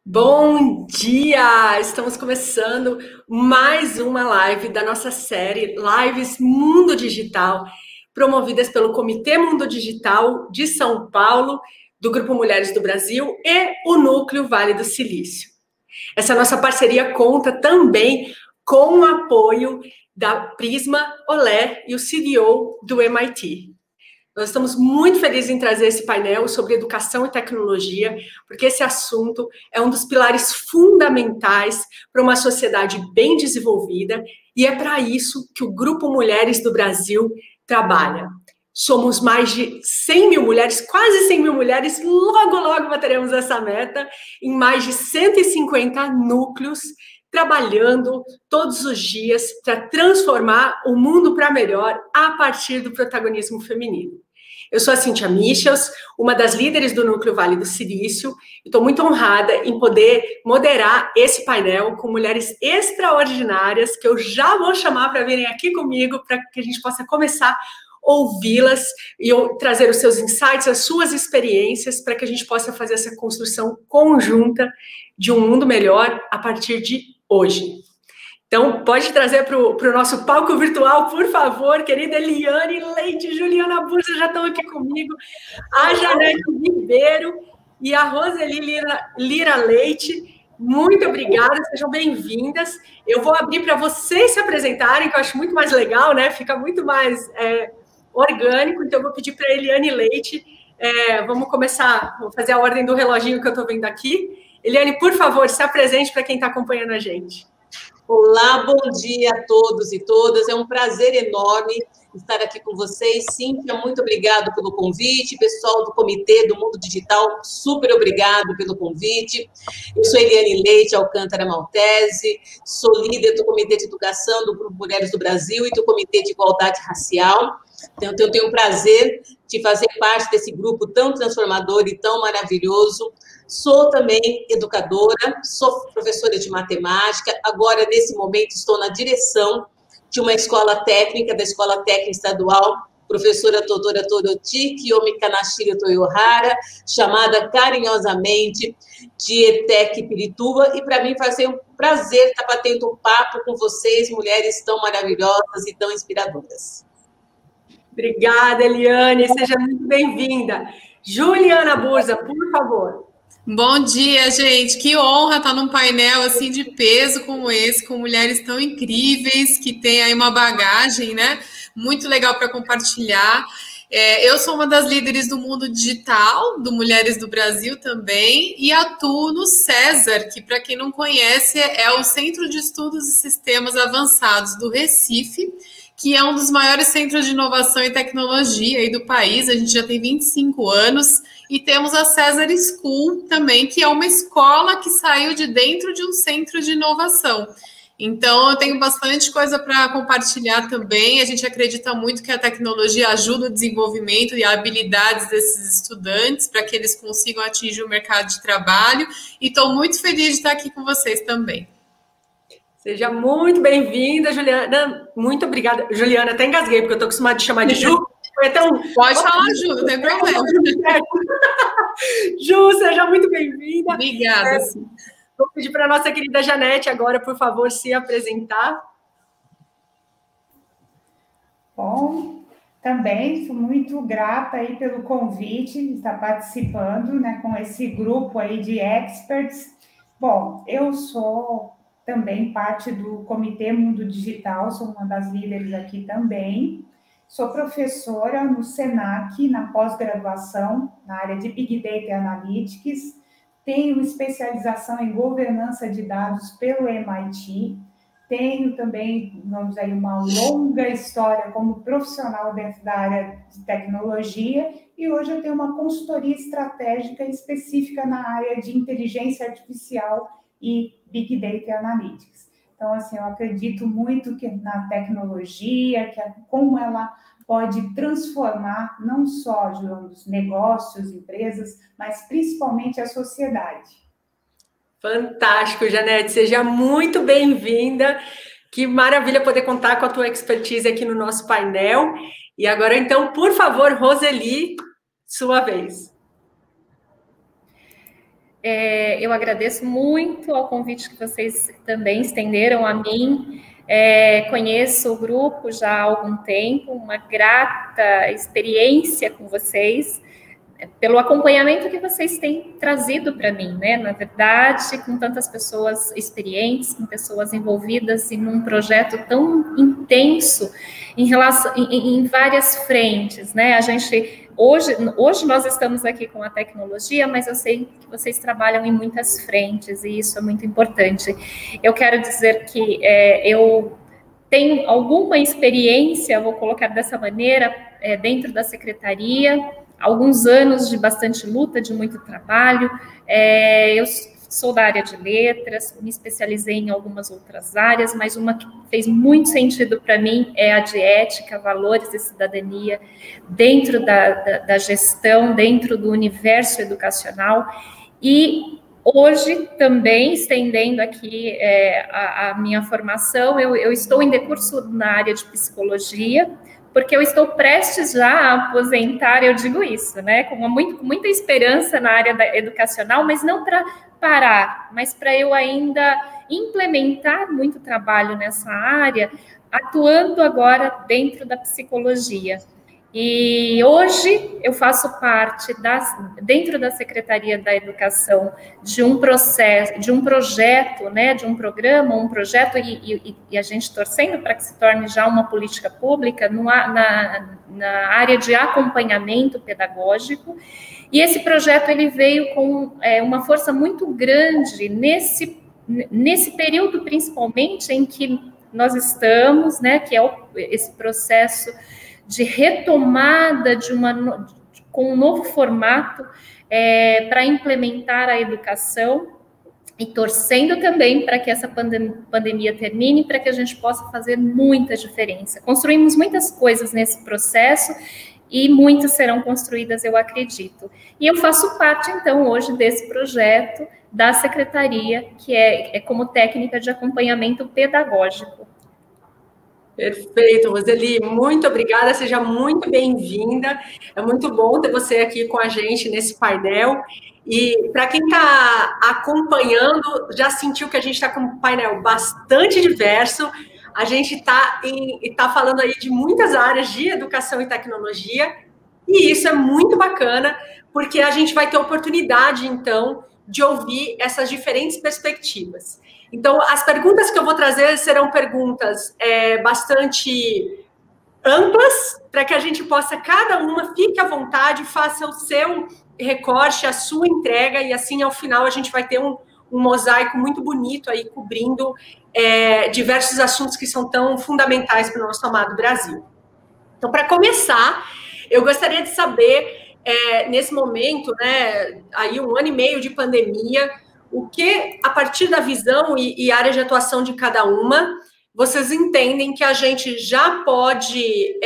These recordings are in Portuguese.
Bom dia! Estamos começando mais uma live da nossa série Lives Mundo Digital, promovidas pelo Comitê Mundo Digital de São Paulo, do Grupo Mulheres do Brasil e o Núcleo Vale do Silício. Essa nossa parceria conta também com o apoio da Prisma, Olé e o CDO do MIT. Nós estamos muito felizes em trazer esse painel sobre educação e tecnologia, porque esse assunto é um dos pilares fundamentais para uma sociedade bem desenvolvida e é para isso que o Grupo Mulheres do Brasil trabalha. Somos mais de 100 mil mulheres, quase 100 mil mulheres, logo bateremos essa meta, em mais de 150 núcleos, trabalhando todos os dias para transformar o mundo para melhor a partir do protagonismo feminino. Eu sou a Cíntia Michels, uma das líderes do Núcleo Vale do Silício, e estou muito honrada em poder moderar esse painel com mulheres extraordinárias, que eu já vou chamar para virem aqui comigo, para que a gente possa começar a ouvi-las e trazer os seus insights, as suas experiências, para que a gente possa fazer essa construção conjunta de um mundo melhor a partir de hoje. Então, pode trazer para o nosso palco virtual, por favor, querida Eliane Leite, Juliana Bursa já estão aqui comigo, a Janete Ribeiro e a Roseli Lira Leite. Muito obrigada, sejam bem-vindas. Eu vou abrir para vocês se apresentarem, que eu acho muito mais legal, né? Fica muito mais orgânico. Então, eu vou pedir para a Eliane Leite. Vamos começar, vou fazer a ordem do reloginho que eu estou vendo aqui. Eliane, por favor, se apresente para quem está acompanhando a gente. Olá, bom dia a todos e todas. É um prazer enorme estar aqui com vocês. Cíntia, muito obrigado pelo convite. Pessoal do Comitê do Mundo Digital, super obrigado pelo convite. Eu sou Eliane Leite Alcântara Maltese, sou líder do Comitê de Educação do Grupo Mulheres do Brasil e do Comitê de Igualdade Racial. Então, eu tenho o prazer de fazer parte desse grupo tão transformador e tão maravilhoso. Sou também educadora, sou professora de matemática, agora, nesse momento, estou na direção de uma escola técnica, da Escola Técnica Estadual, professora doutora Toroti Kiyomi Kanashiro Toyohara, chamada carinhosamente de ETEC Pirituba, e para mim vai ser um prazer estar batendo um papo com vocês, mulheres tão maravilhosas e tão inspiradoras. Obrigada, Eliane, seja muito bem-vinda. Juliana Bursa, por favor. Bom dia, gente. Que honra estar num painel assim de peso como esse, com mulheres tão incríveis, que têm aí uma bagagem, né? Muito legal para compartilhar. Eu sou uma das líderes do mundo digital, do Mulheres do Brasil também, e atuo no César, que, para quem não conhece, é o Centro de Estudos e Sistemas Avançados do Recife, que é um dos maiores centros de inovação e tecnologia aí do país. A gente já tem 25 anos. E temos a César School também, que é uma escola que saiu de dentro de um centro de inovação. Então, eu tenho bastante coisa para compartilhar também. A gente acredita muito que a tecnologia ajuda o desenvolvimento e habilidades desses estudantes para que eles consigam atingir o mercado de trabalho. E estou muito feliz de estar aqui com vocês também. Seja muito bem-vinda, Juliana. Muito obrigada. Juliana, até engasguei, porque eu estou acostumada de chamar de Ju. Pode falar, Ju, não tem problema. Ju, seja muito bem-vinda. Obrigada. Vou pedir para a nossa querida Janete agora, por favor, se apresentar. Bom, também sou muito grata aí pelo convite de estar participando, né, com esse grupo aí de experts. Bom, eu sou também parte do Comitê Mundo Digital, sou uma das líderes aqui também. Sou professora no SENAC, na pós-graduação, na área de Big Data e Analytics. Tenho especialização em governança de dados pelo MIT. Tenho também, vamos aí, uma longa história como profissional dentro da área de tecnologia. E hoje eu tenho uma consultoria estratégica específica na área de inteligência artificial e Big Data e Analytics. Então, assim, eu acredito muito que na tecnologia, como ela pode transformar não só os negócios, empresas, mas principalmente a sociedade. Fantástico, Janete. Seja muito bem-vinda. Que maravilha poder contar com a tua expertise aqui no nosso painel. E agora, então, por favor, Roseli, sua vez. eu agradeço muito ao convite que vocês também estenderam a mim. Conheço o grupo já há algum tempo, uma grata experiência com vocês, pelo acompanhamento que vocês têm trazido para mim, né? Na verdade, com tantas pessoas experientes, com pessoas envolvidas em um projeto tão intenso em várias frentes, né? A gente hoje nós estamos aqui com a tecnologia, mas eu sei que vocês trabalham em muitas frentes e isso é muito importante. Eu quero dizer que eu tenho alguma experiência, vou colocar dessa maneira, dentro da secretaria. Alguns anos de bastante luta, de muito trabalho. Eu sou da área de letras, me especializei em algumas outras áreas, mas uma que fez muito sentido para mim é a de ética, valores e cidadania, dentro da gestão, dentro do universo educacional. E hoje, também, estendendo aqui a minha formação, eu estou em decurso na área de psicologia, porque eu estou prestes já a aposentar, eu digo isso, né, com muita esperança na área educacional, mas não para parar, mas para eu ainda implementar muito trabalho nessa área, atuando agora dentro da psicologia. E hoje eu faço parte, dentro da Secretaria da Educação, de um processo, de um projeto, né, de um programa, um projeto, e a gente torcendo para que se torne já uma política pública na área de acompanhamento pedagógico. E esse projeto ele veio com uma força muito grande nesse período, principalmente, em que nós estamos, né, que é esse processo de retomada com um novo formato para implementar a educação e torcendo também para que essa pandemia termine, para que a gente possa fazer muita diferença. Construímos muitas coisas nesse processo e muitas serão construídas, eu acredito. E eu faço parte, então, hoje desse projeto da Secretaria, que é como técnica de acompanhamento pedagógico. Perfeito, Roseli, muito obrigada, seja muito bem-vinda. É muito bom ter você aqui com a gente nesse painel. E para quem está acompanhando, já sentiu que a gente está com um painel bastante diverso. A gente está falando aí de muitas áreas de educação e tecnologia, e isso é muito bacana, porque a gente vai ter oportunidade, então, de ouvir essas diferentes perspectivas. Então, as perguntas que eu vou trazer serão perguntas bastante amplas, para que a gente possa, cada uma, fique à vontade, faça o seu recorte, a sua entrega, e assim, ao final, a gente vai ter um mosaico muito bonito aí, cobrindo diversos assuntos que são tão fundamentais para o nosso amado Brasil. Então, para começar, eu gostaria de saber, nesse momento, né, aí 1 ano e meio de pandemia, o que, a partir da visão e área de atuação de cada uma, vocês entendem que a gente já pode,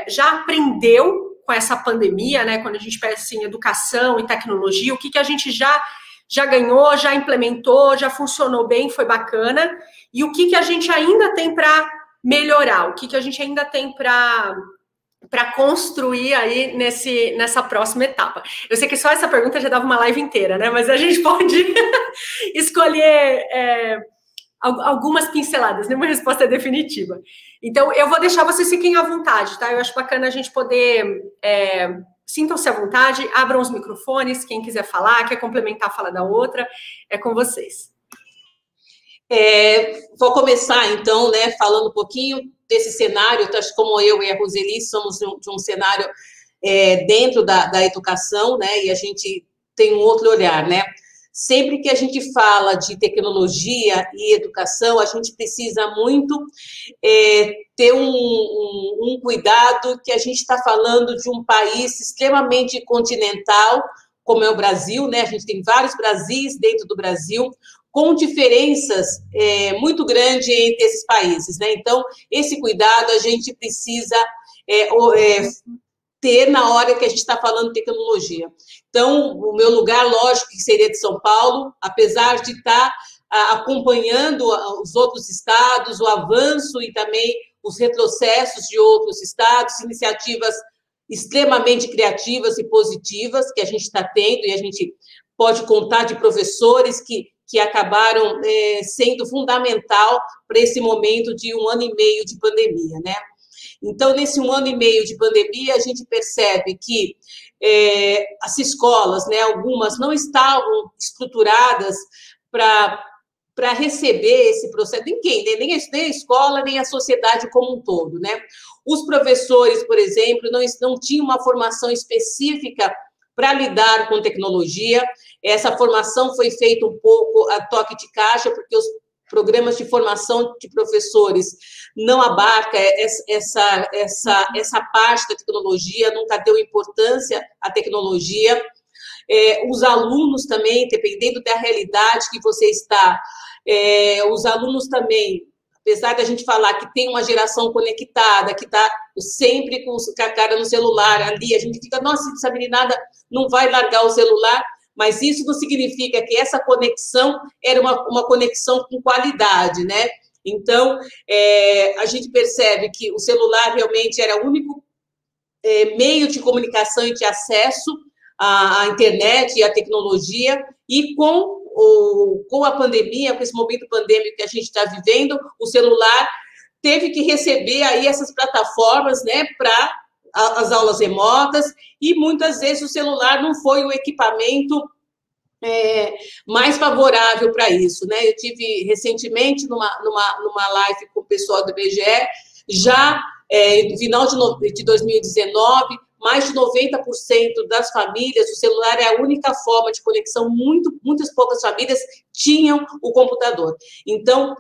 já aprendeu com essa pandemia, né? Quando a gente pensa assim, educação e tecnologia, o que a gente já ganhou, já implementou, já funcionou bem, foi bacana, e o que a gente ainda tem para melhorar, o que a gente ainda tem para construir aí nessa próxima etapa. Eu sei que só essa pergunta já dava uma live inteira, né? Mas a gente pode escolher algumas pinceladas, nenhuma resposta definitiva. Então, eu vou deixar vocês fiquem à vontade, tá? Eu acho bacana a gente poder... Sintam-se à vontade, abram os microfones, quem quiser falar, quer complementar a fala da outra, é com vocês. Vou começar, então, né, falando um pouquinho desse cenário, como eu e a Roseli somos de um cenário dentro da educação, né, e a gente tem um outro olhar, né? Sempre que a gente fala de tecnologia e educação, a gente precisa muito ter um cuidado, que a gente está falando de um país extremamente continental, como é o Brasil, né? A gente tem vários Brasis dentro do Brasil, com diferenças muito grandes entre esses países, né? Então, esse cuidado a gente precisa ter na hora que a gente está falando de tecnologia. Então, o meu lugar, lógico, que seria de São Paulo, apesar de estar acompanhando os outros estados, o avanço e também os retrocessos de outros estados, iniciativas extremamente criativas e positivas que a gente está tendo, e a gente pode contar de professores que acabaram sendo fundamental para esse momento de 1 ano e meio de pandemia, né? Então, nesse 1 ano e meio de pandemia, a gente percebe que as escolas, né, algumas não estavam estruturadas para receber esse processo, ninguém, né? nem a escola, nem a sociedade como um todo, né? Os professores, por exemplo, não tinham uma formação específica para lidar com tecnologia. Essa formação foi feita um pouco a toque de caixa, porque os programas de formação de professores não abarca essa parte da tecnologia, nunca deu importância à tecnologia. Os alunos também, dependendo da realidade que você está, os alunos também, apesar da gente falar que tem uma geração conectada, que está sempre com a cara no celular ali, a gente fica, nossa, essa meninada não vai largar o celular, mas isso não significa que essa conexão era uma conexão com qualidade, né? Então, a gente percebe que o celular realmente era o único meio de comunicação e de acesso à internet e à tecnologia, e com a pandemia, com esse momento pandêmico que a gente está vivendo, o celular teve que receber aí essas plataformas, né, para as aulas remotas, e muitas vezes o celular não foi o equipamento mais favorável para isso, né? Eu tive recentemente numa live com o pessoal do IBGE, já no final de 2019, mais de 90% das famílias, o celular é a única forma de conexão, muitas poucas famílias tinham o computador. Então,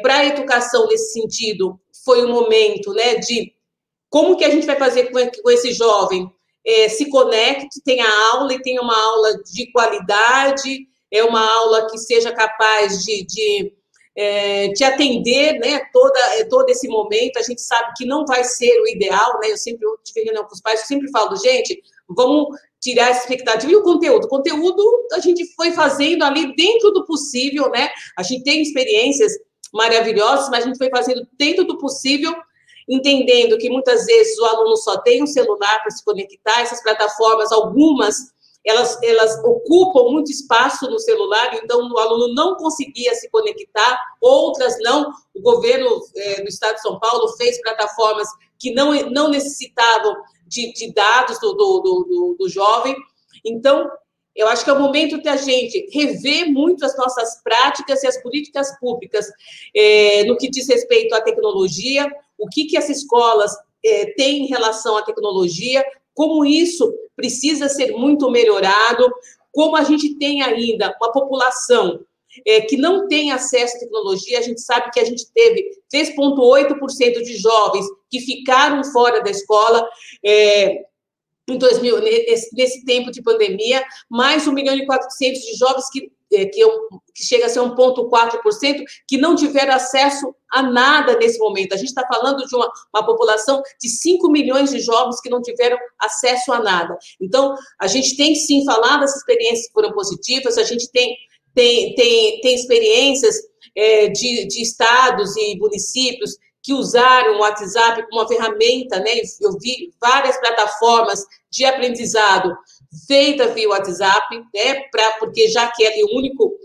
para a educação nesse sentido, foi um momento, né, de como que a gente vai fazer com esse jovem se conecte, tenha aula e tenha uma aula de qualidade, uma aula que seja capaz de atender, né, todo esse momento. A gente sabe que não vai ser o ideal, né? Eu tive reunião com os pais, eu sempre falo, gente, vamos tirar essa expectativa. E o conteúdo? O conteúdo a gente foi fazendo ali dentro do possível, né? A gente tem experiências maravilhosas, mas a gente foi fazendo dentro do possível, entendendo que muitas vezes o aluno só tem um celular para se conectar, essas plataformas, algumas, elas ocupam muito espaço no celular, então o aluno não conseguia se conectar, outras não. O governo do Estado de São Paulo fez plataformas que não necessitavam de dados do jovem. Então, eu acho que é o momento de a gente rever muito as nossas práticas e as políticas públicas no que diz respeito à tecnologia, o que as escolas têm em relação à tecnologia, como isso precisa ser muito melhorado, como a gente tem ainda uma população que não tem acesso à tecnologia. A gente sabe que a gente teve 3,8% de jovens que ficaram fora da escola nesse tempo de pandemia, mais 1,4 milhão de jovens que chega a ser 1,4%, que não tiveram acesso a nada nesse momento. A gente está falando de uma população de 5 milhões de jovens que não tiveram acesso a nada. Então, a gente tem, sim, falado das experiências que foram positivas, a gente tem experiências de estados e municípios que usaram o WhatsApp como uma ferramenta, né? Eu vi várias plataformas de aprendizado feita via WhatsApp, né, porque já que é o único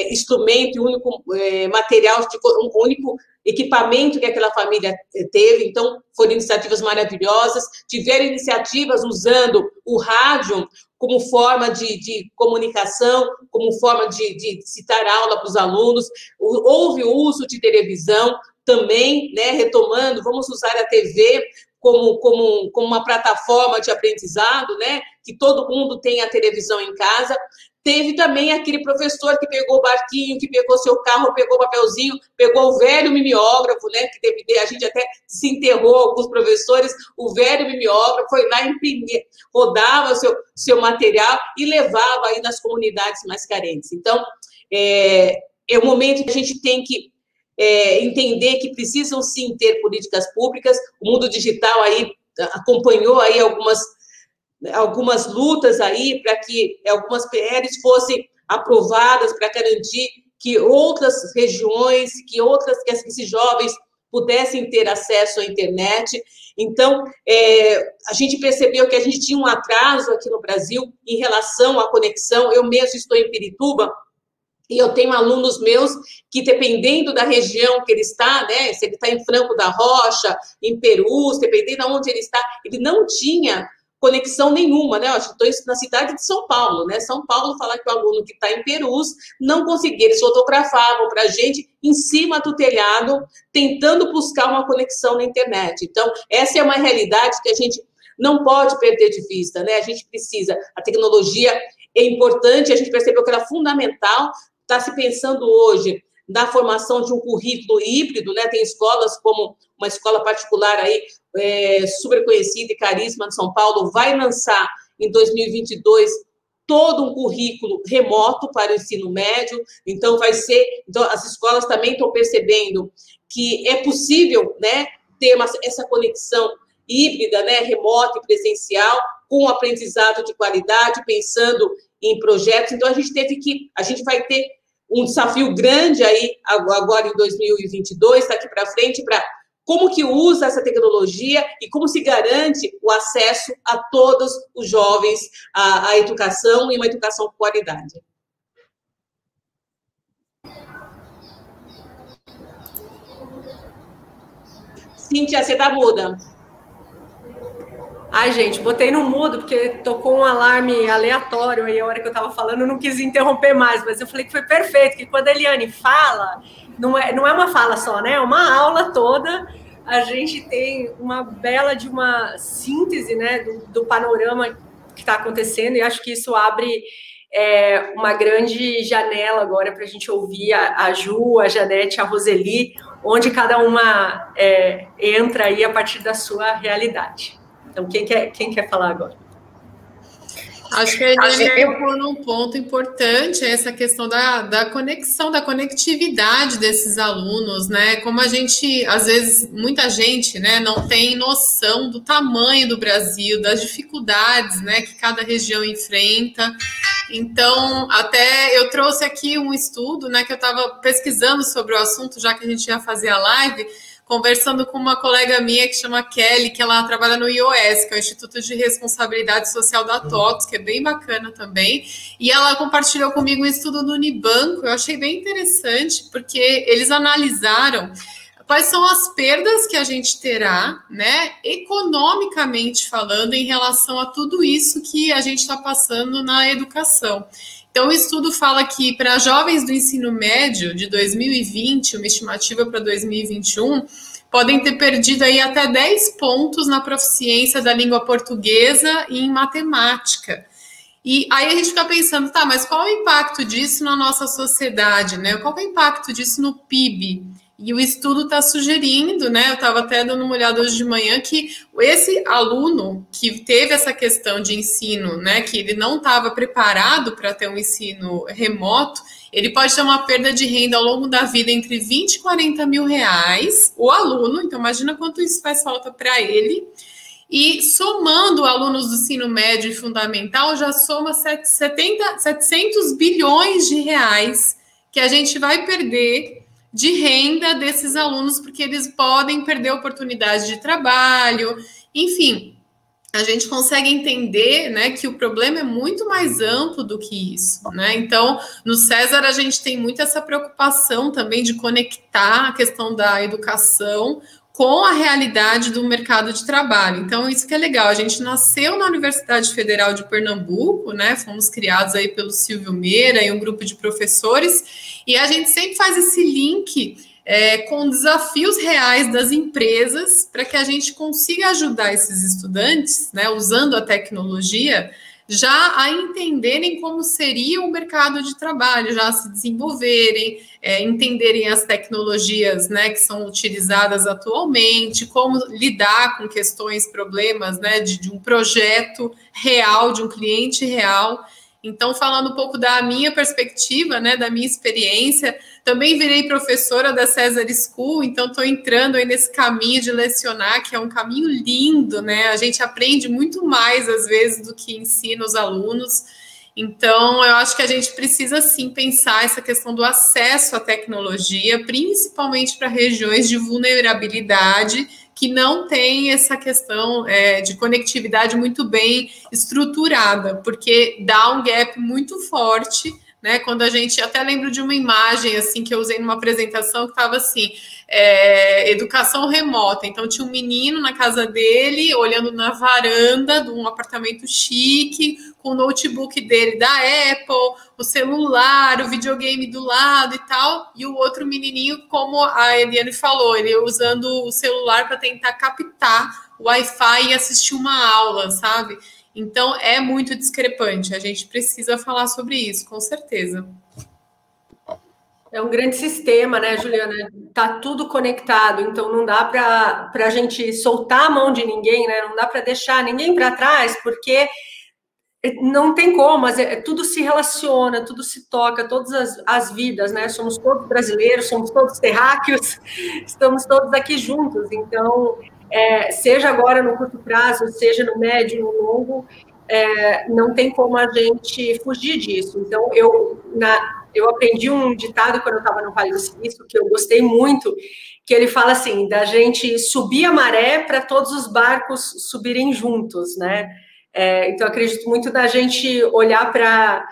instrumento, o único material, o único equipamento que aquela família teve. Então, foram iniciativas maravilhosas. Tiveram iniciativas usando o rádio como forma de comunicação, como forma de citar aula para os alunos. Houve o uso de televisão também, né, retomando, vamos usar a TV como uma plataforma de aprendizado, né? Que todo mundo tem a televisão em casa. Teve também aquele professor que pegou o barquinho, que pegou seu carro, pegou o papelzinho, pegou o velho mimeógrafo, né? Que a gente até se enterrou com os professores, o velho mimeógrafo, foi lá imprimir, rodava seu material e levava aí nas comunidades mais carentes. Então, é o momento que a gente tem que entender que precisam, sim, ter políticas públicas. O mundo digital aí acompanhou aí algumas lutas aí para que algumas PLs fossem aprovadas para garantir que outras regiões, que esses jovens pudessem ter acesso à internet. Então, a gente percebeu que a gente tinha um atraso aqui no Brasil em relação à conexão. Eu mesmo estou em Pirituba, e eu tenho alunos meus que, dependendo da região que ele está, né, se ele está em Franco da Rocha, em Perus, dependendo de onde ele está, ele não tinha conexão nenhuma, né? Eu estou na cidade de São Paulo, né? São Paulo fala que o aluno que está em Perus não conseguia, eles fotografavam para a gente em cima do telhado, tentando buscar uma conexão na internet. Então, essa é uma realidade que a gente não pode perder de vista, né? A gente precisa, a tecnologia é importante, a gente percebeu que era fundamental. Está se pensando hoje na formação de um currículo híbrido, né? Tem escolas como uma escola particular aí, super conhecida e caríssima de São Paulo, vai lançar em 2022 todo um currículo remoto para o ensino médio. Então, então, as escolas também estão percebendo que é possível, né, ter essa conexão híbrida, né, remota e presencial, com aprendizado de qualidade, pensando em projetos. Então, a gente vai ter um desafio grande aí agora em 2022, daqui para frente, para como que usa essa tecnologia e como se garante o acesso a todos os jovens à educação e uma educação com qualidade. Cíntia, você está muda. Ai, gente, botei no mudo porque tocou um alarme aleatório aí a hora que eu estava falando, eu não quis interromper mais, mas eu falei que foi perfeito, que quando a Eliane fala, não é uma fala só, né? É uma aula toda, a gente tem uma bela de uma síntese, né, do panorama que está acontecendo, e acho que isso abre uma grande janela agora para a gente ouvir a Ju, a Janete, a Roseli, onde cada uma entra aí a partir da sua realidade. Então, quem quer falar agora? Acho que a Eliane tocou num ponto importante, essa questão da conexão, da conectividade desses alunos, né? Como a gente, às vezes, muita gente, né, não tem noção do tamanho do Brasil, das dificuldades, né, que cada região enfrenta. Então, até eu trouxe aqui um estudo, né, que eu estava pesquisando sobre o assunto, já que a gente ia fazer a live, conversando com uma colega minha que chama Kelly, que ela trabalha no IOS, que é o Instituto de Responsabilidade Social da TOTS, que é bem bacana também, e ela compartilhou comigo um estudo do Unibanco. Eu achei bem interessante, porque eles analisaram quais são as perdas que a gente terá, né, economicamente falando, em relação a tudo isso que a gente está passando na educação. Então, o estudo fala que para jovens do ensino médio de 2020, uma estimativa para 2021, podem ter perdido aí até 10 pontos na proficiência da língua portuguesa e em matemática. E aí a gente fica pensando, tá, mas qual é o impacto disso na nossa sociedade, né? Qual é o impacto disso no PIB? E o estudo está sugerindo, né? Eu estava até dando uma olhada hoje de manhã, que esse aluno que teve essa questão de ensino, né? Que ele não estava preparado para ter um ensino remoto, ele pode ter uma perda de renda ao longo da vida entre 20 e 40 mil reais, o aluno. Então, imagina quanto isso faz falta para ele. E somando alunos do ensino médio e fundamental, já soma 700 bilhões de reais que a gente vai perder de renda desses alunos, porque eles podem perder oportunidade de trabalho. Enfim, a gente consegue entender, né, que o problema é muito mais amplo do que isso, né? Então, no César, a gente tem muito essa preocupação também de conectar a questão da educação com a realidade do mercado de trabalho. Então, isso que é legal. A gente nasceu na Universidade Federal de Pernambuco, né? Fomos criados aí pelo Silvio Meira e um grupo de professores, e a gente sempre faz esse link com desafios reais das empresas para que a gente consiga ajudar esses estudantes, né, usando a tecnologia, já a entenderem como seria o mercado de trabalho, já a se desenvolverem, entenderem as tecnologias, né, que são utilizadas atualmente, como lidar com questões, problemas, né, de um projeto real, de um cliente real. Então, falando um pouco da minha perspectiva, né, da minha experiência, também virei professora da César School, então estou entrando aí nesse caminho de lecionar, que é um caminho lindo, né? A gente aprende muito mais, às vezes, do que ensina os alunos. Então, eu acho que a gente precisa, sim, pensar essa questão do acesso à tecnologia, principalmente para regiões de vulnerabilidade, que não tem essa questão de conectividade muito bem estruturada, porque dá um gap muito forte, né? Quando a gente, até lembro de uma imagem assim que eu usei numa apresentação que estava assim, educação remota. Então tinha um menino na casa dele, olhando na varanda de um apartamento chique, com o notebook dele da Apple, o celular, o videogame do lado e tal, e o outro menininho, como a Eliane falou, ele usando o celular para tentar captar o Wi-Fi e assistir uma aula, sabe? Então, é muito discrepante. A gente precisa falar sobre isso, com certeza. É um grande sistema, né, Juliana? Tá tudo conectado, então não dá para a gente soltar a mão de ninguém, né? Não dá para deixar ninguém para trás, porque não tem como, mas tudo se relaciona, tudo se toca, todas as vidas, né? Somos todos brasileiros, somos todos terráqueos, estamos todos aqui juntos, então... seja agora no curto prazo, seja no médio, no longo, não tem como a gente fugir disso. Então, eu aprendi um ditado quando eu estava no Vale do Silício, que eu gostei muito, que ele fala assim, da gente subir a maré para todos os barcos subirem juntos, né? Então, eu acredito muito da gente olhar para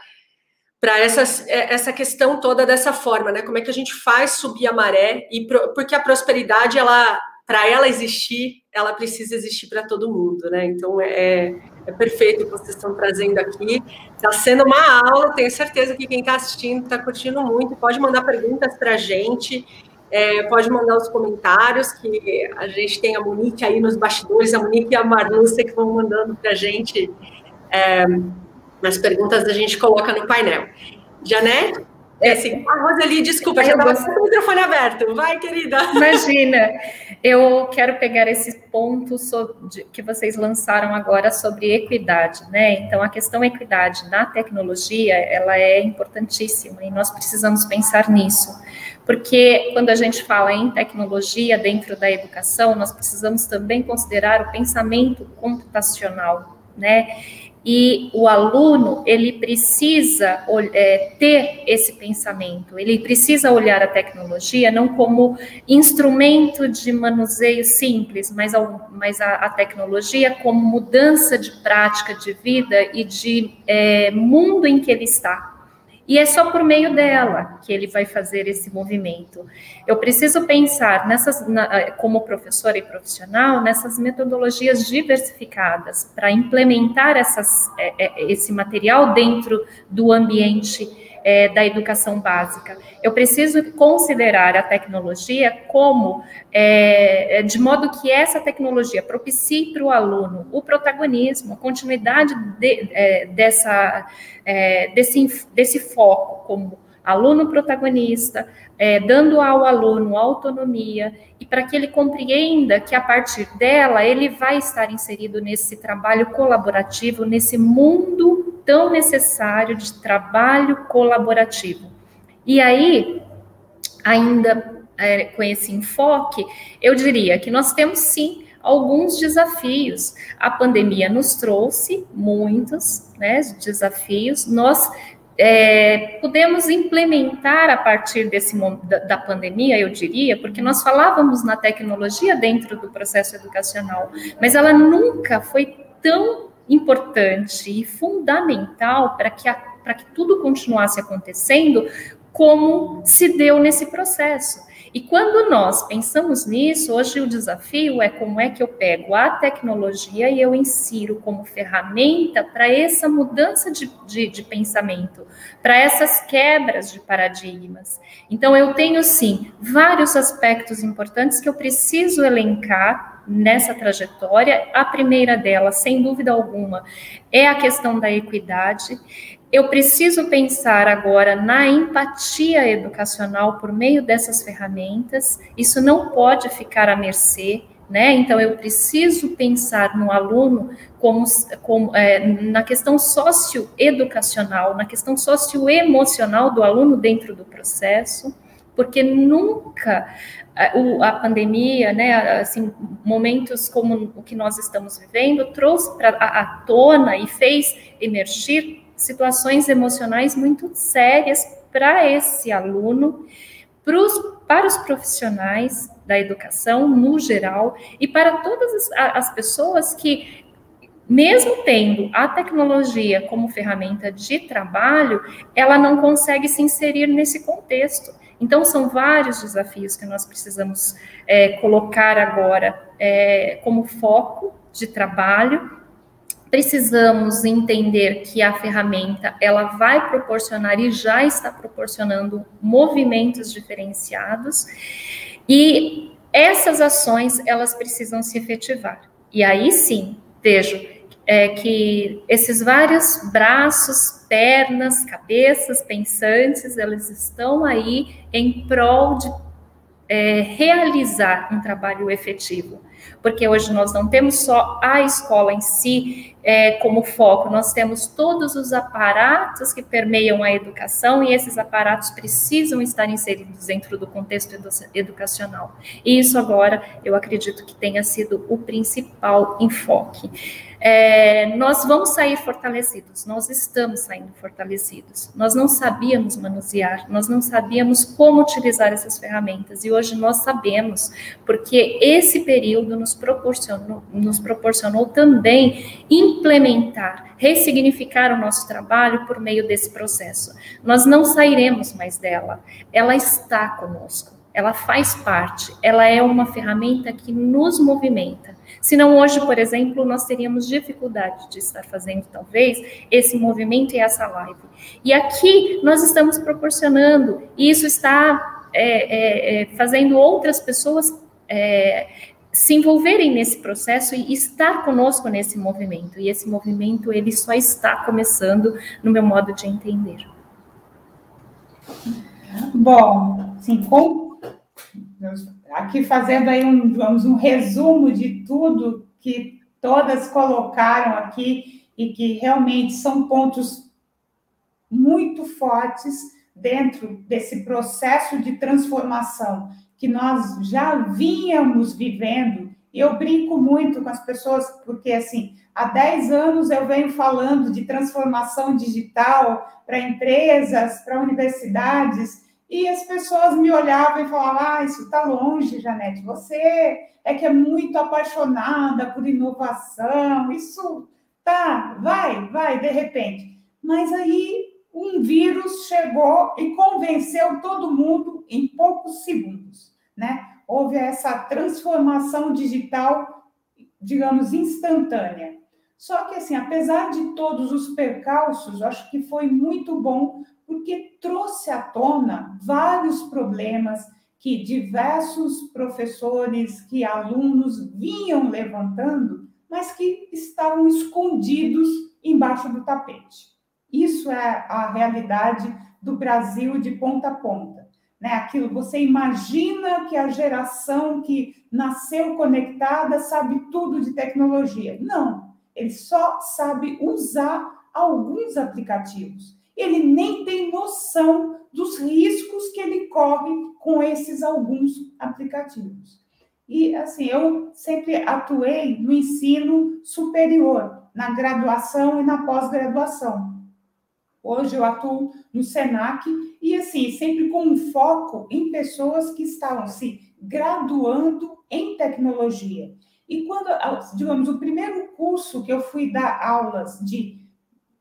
essa questão toda dessa forma, né? Como é que a gente faz subir a maré, porque a prosperidade, para ela existir, ela precisa existir para todo mundo, né? Então, é perfeito o que vocês estão trazendo aqui. Está sendo uma aula, tenho certeza que quem está assistindo está curtindo muito. Pode mandar perguntas para a gente, pode mandar os comentários, que a gente tem a Monique aí nos bastidores, a Monique e a Marlúcia que vão mandando para a gente as perguntas, a gente coloca no painel. Janete? Assim, Roseli, desculpa, já estava com o microfone aberto. Vai, querida. Imagina, eu quero pegar esse ponto que vocês lançaram agora sobre equidade, né? Então, a questão equidade na tecnologia, ela é importantíssima e nós precisamos pensar nisso. Porque quando a gente fala em tecnologia dentro da educação, nós precisamos também considerar o pensamento computacional, né? E o aluno, ele precisa ter esse pensamento, ele precisa olhar a tecnologia não como instrumento de manuseio simples, mas a tecnologia como mudança de prática de vida e de mundo em que ele está. E é só por meio dela que ele vai fazer esse movimento. Eu preciso pensar como professora e profissional, nessas metodologias diversificadas para implementar esse material dentro do ambiente da educação básica. Eu preciso considerar a tecnologia como, de modo que essa propicie para o aluno o protagonismo, a continuidade desse foco como aluno protagonista, dando ao aluno autonomia, e para que ele compreenda que a partir dela ele vai estar inserido nesse trabalho colaborativo, nesse mundo tão necessário de trabalho colaborativo. E aí, ainda com esse enfoque, eu diria que nós temos sim alguns desafios. A pandemia nos trouxe muitos, né, desafios. Nós podemos implementar a partir da pandemia, eu diria, porque nós falávamos na tecnologia dentro do processo educacional, mas ela nunca foi tão importante e fundamental para que tudo continuasse acontecendo como se deu nesse processo. E quando nós pensamos nisso, hoje o desafio é como é que eu pego a tecnologia e eu insiro como ferramenta para essa mudança de pensamento, para essas quebras de paradigmas. Então, eu tenho, sim, vários aspectos importantes que eu preciso elencar nessa trajetória. A primeira delas, sem dúvida alguma, é a questão da equidade. Eu preciso pensar agora na empatia educacional por meio dessas ferramentas. Isso não pode ficar à mercê, né? Então, eu preciso pensar no aluno na questão socioeducacional, na questão socioemocional do aluno dentro do processo, porque nunca a pandemia, né, assim, momentos como o que nós estamos vivendo, trouxe à tona e fez emergir situações emocionais muito sérias para esse aluno, para os profissionais da educação no geral e para todas as pessoas que, mesmo tendo a tecnologia como ferramenta de trabalho, ela não consegue se inserir nesse contexto. Então, são vários desafios que nós precisamos colocar agora como foco de trabalho. Precisamos entender que a ferramenta, ela vai proporcionar e já está proporcionando movimentos diferenciados, e essas ações, elas precisam se efetivar. E aí sim, vejo que esses vários braços, pernas, cabeças pensantes, elas estão aí em prol de realizar um trabalho efetivo. Porque hoje nós não temos só a escola em si como foco, nós temos todos os aparatos que permeiam a educação, e esses aparatos precisam estar inseridos dentro do contexto educacional. E isso agora, eu acredito que tenha sido o principal enfoque. Nós vamos sair fortalecidos, nós estamos saindo fortalecidos. Nós não sabíamos manusear, nós não sabíamos como utilizar essas ferramentas, e hoje nós sabemos, porque esse período nos proporcionou também implementar, ressignificar o nosso trabalho por meio desse processo. Nós não sairemos mais dela, ela está conosco, ela faz parte, ela é uma ferramenta que nos movimenta. Senão hoje, por exemplo, nós teríamos dificuldade de estar fazendo, talvez, esse movimento e essa live. E aqui nós estamos proporcionando, e isso está fazendo outras pessoas se envolverem nesse processo e estar conosco nesse movimento. E esse movimento, ele só está começando, no meu modo de entender. Bom, assim, aqui fazendo aí um resumo de tudo que todas colocaram aqui, e que realmente são pontos muito fortes dentro desse processo de transformação que nós já vínhamos vivendo. E eu brinco muito com as pessoas, porque assim, há 10 anos eu venho falando de transformação digital para empresas, para universidades, e as pessoas me olhavam e falavam: isso está longe, Janete, você é que é muito apaixonada por inovação, isso vai, de repente. Mas aí um vírus chegou e convenceu todo mundo em poucos segundos, né? Houve essa transformação digital, digamos, instantânea. Só que, assim, apesar de todos os percalços, eu acho que foi muito bom, porque trouxe à tona vários problemas que diversos professores, que alunos vinham levantando, mas que estavam escondidos embaixo do tapete. Isso é a realidade do Brasil de ponta a ponta, né? Aquilo, você imagina que a geração que nasceu conectada sabe tudo de tecnologia. Não, ele só sabe usar alguns aplicativos. Ele nem tem noção dos riscos que ele corre com esses alguns aplicativos. E, assim, eu sempre atuei no ensino superior, na graduação e na pós-graduação. Hoje eu atuo no Senac e, assim, sempre com um foco em pessoas que estavam se graduando em tecnologia. E quando, digamos, o primeiro curso que eu fui dar aulas de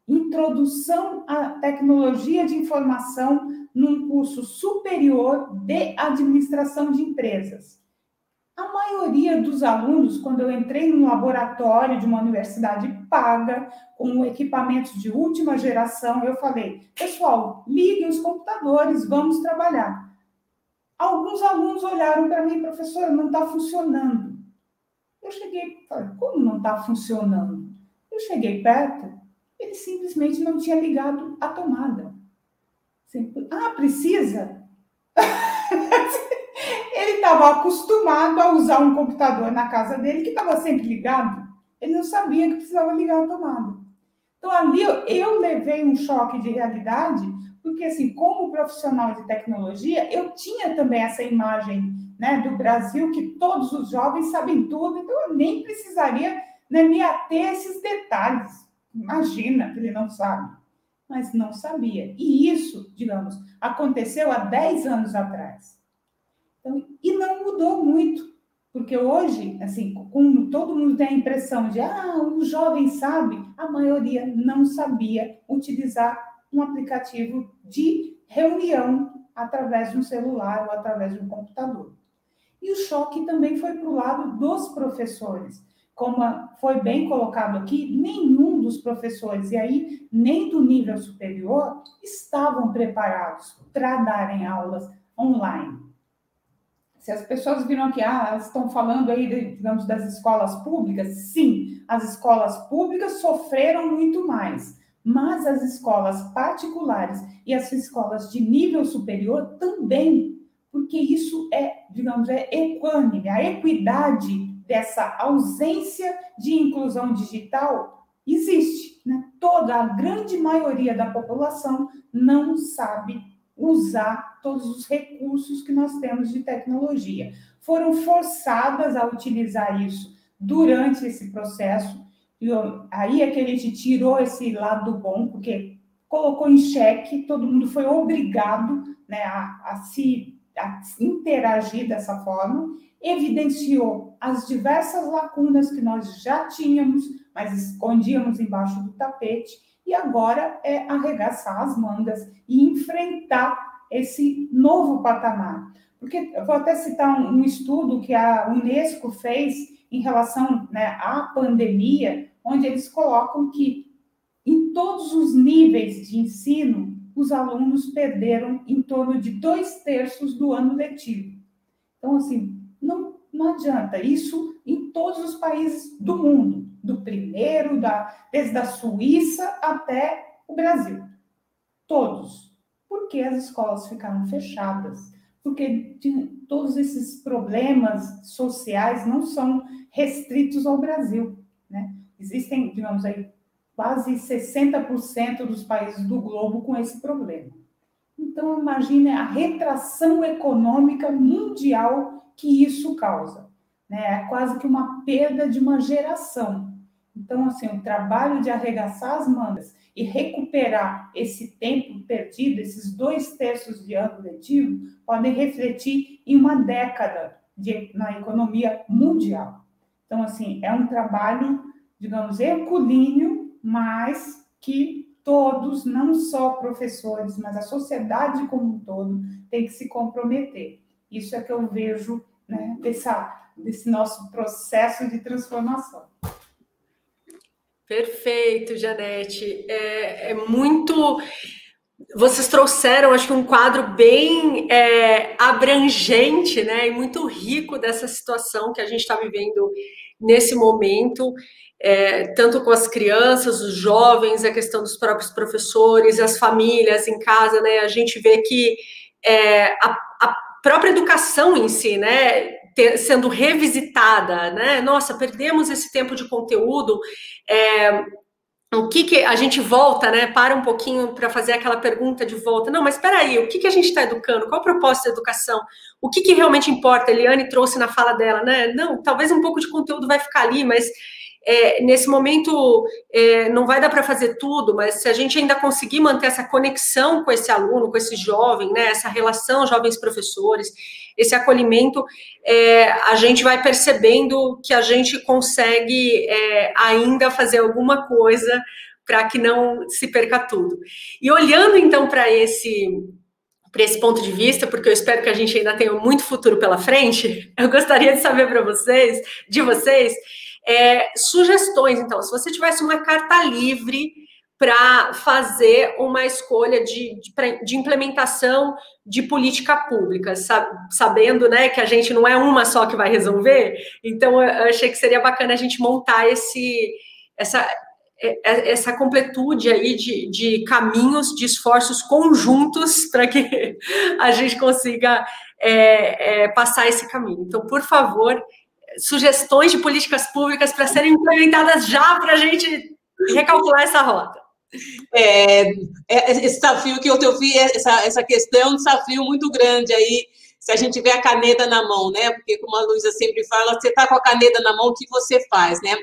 introdução à tecnologia de informação num curso superior de administração de empresas. A maioria dos alunos, quando eu entrei num laboratório de uma universidade paga, com equipamentos de última geração, eu falei: pessoal, liguem os computadores, vamos trabalhar. Alguns alunos olharam para mim: professora, não está funcionando. Eu cheguei e falei: como não está funcionando? Eu cheguei perto, ele simplesmente não tinha ligado a tomada. Ah, precisa? Ele estava acostumado a usar um computador na casa dele que estava sempre ligado. Ele não sabia que precisava ligar a tomada. Então, ali eu levei um choque de realidade, porque, assim, como profissional de tecnologia, eu tinha também essa imagem, né, do Brasil, que todos os jovens sabem tudo, então eu nem precisaria, né, me ater a esses detalhes. Imagina que ele não sabe. mas não sabia. E isso, digamos, aconteceu há 10 anos atrás. Então, e não mudou muito, porque hoje, assim, como todo mundo tem a impressão de, o jovem sabe, a maioria não sabia utilizar um aplicativo de reunião através de um celular ou através de um computador. E o choque também foi para o lado dos professores. Como foi bem colocado aqui, nenhum dos professores, e aí nem do nível superior, estavam preparados para darem aulas online. Se as pessoas viram aqui, elas estão falando aí, digamos, das escolas públicas, sim, as escolas públicas sofreram muito mais, mas as escolas particulares e as escolas de nível superior também, porque isso digamos, é equânime, a equidade dessa ausência de inclusão digital existe, né? Toda a grande maioria da população não sabe usar todos os recursos que nós temos de tecnologia. Foram forçadas a utilizar isso durante esse processo, e aí é que a gente tirou esse lado bom, porque colocou em xeque, todo mundo foi obrigado, né, a interagir dessa forma, evidenciou as diversas lacunas que nós já tínhamos, mas escondíamos embaixo do tapete, e agora é arregaçar as mangas e enfrentar esse novo patamar. Porque eu vou até citar um estudo que a Unesco fez em relação, né, à pandemia, onde eles colocam que em todos os níveis de ensino, os alunos perderam em torno de 2/3 do ano letivo. Então, assim, não adianta. Isso em todos os países do mundo, do primeiro, desde a Suíça até o Brasil. Todos. Porque as escolas ficaram fechadas. Porque todos esses problemas sociais não são restritos ao Brasil, né? Existem, digamos aí, quase 60% dos países do globo com esse problema. Então, imagine a retração econômica mundial que isso causa, né? É quase que uma perda de uma geração. Então, assim, o trabalho de arregaçar as mangas e recuperar esse tempo perdido, esses 2/3 de ano letivo, podem refletir em uma década na economia mundial. Então, assim, é um trabalho, digamos, hercúleo, mas que todos, não só professores, mas a sociedade como um todo, tem que se comprometer. Isso é que eu vejo, né, desse nosso processo de transformação. Perfeito, Janete. É muito... Vocês trouxeram, acho que um quadro bem abrangente, né, e muito rico dessa situação que a gente está vivendo nesse momento, tanto com as crianças, os jovens, a questão dos próprios professores, as famílias em casa, né? A gente vê que a própria educação em si, né, sendo revisitada, né? Nossa, perdemos esse tempo de conteúdo. O que a gente volta, né? Para um pouquinho para fazer aquela pergunta de volta. Não, mas espera aí, o que a gente está educando? Qual o propósito da educação? O que realmente importa? A Eliane trouxe na fala dela, né? Não, talvez um pouco de conteúdo vai ficar ali, mas nesse momento não vai dar para fazer tudo, mas se a gente ainda conseguir manter essa conexão com esse aluno, com esse jovem, né? Essa relação jovens-professores, esse acolhimento, a gente vai percebendo que a gente consegue ainda fazer alguma coisa para que não se perca tudo. E olhando, então, para esse ponto de vista, porque eu espero que a gente ainda tenha muito futuro pela frente, eu gostaria de saber de vocês, sugestões. Então, se você tivesse uma carta livre para fazer uma escolha de implementação de política pública, sabendo, né, que a gente não é uma só que vai resolver, então eu achei que seria bacana a gente montar essa completude aí de caminhos, de esforços conjuntos para que a gente consiga passar esse caminho. Então, por favor, sugestões de políticas públicas para serem implementadas já para a gente recalcular essa rota. Esse desafio que eu vi, essa questão é um desafio muito grande aí, se a gente tiver a caneta na mão, né? Porque, como a Luísa sempre fala, você está com a caneta na mão, o que você faz, né?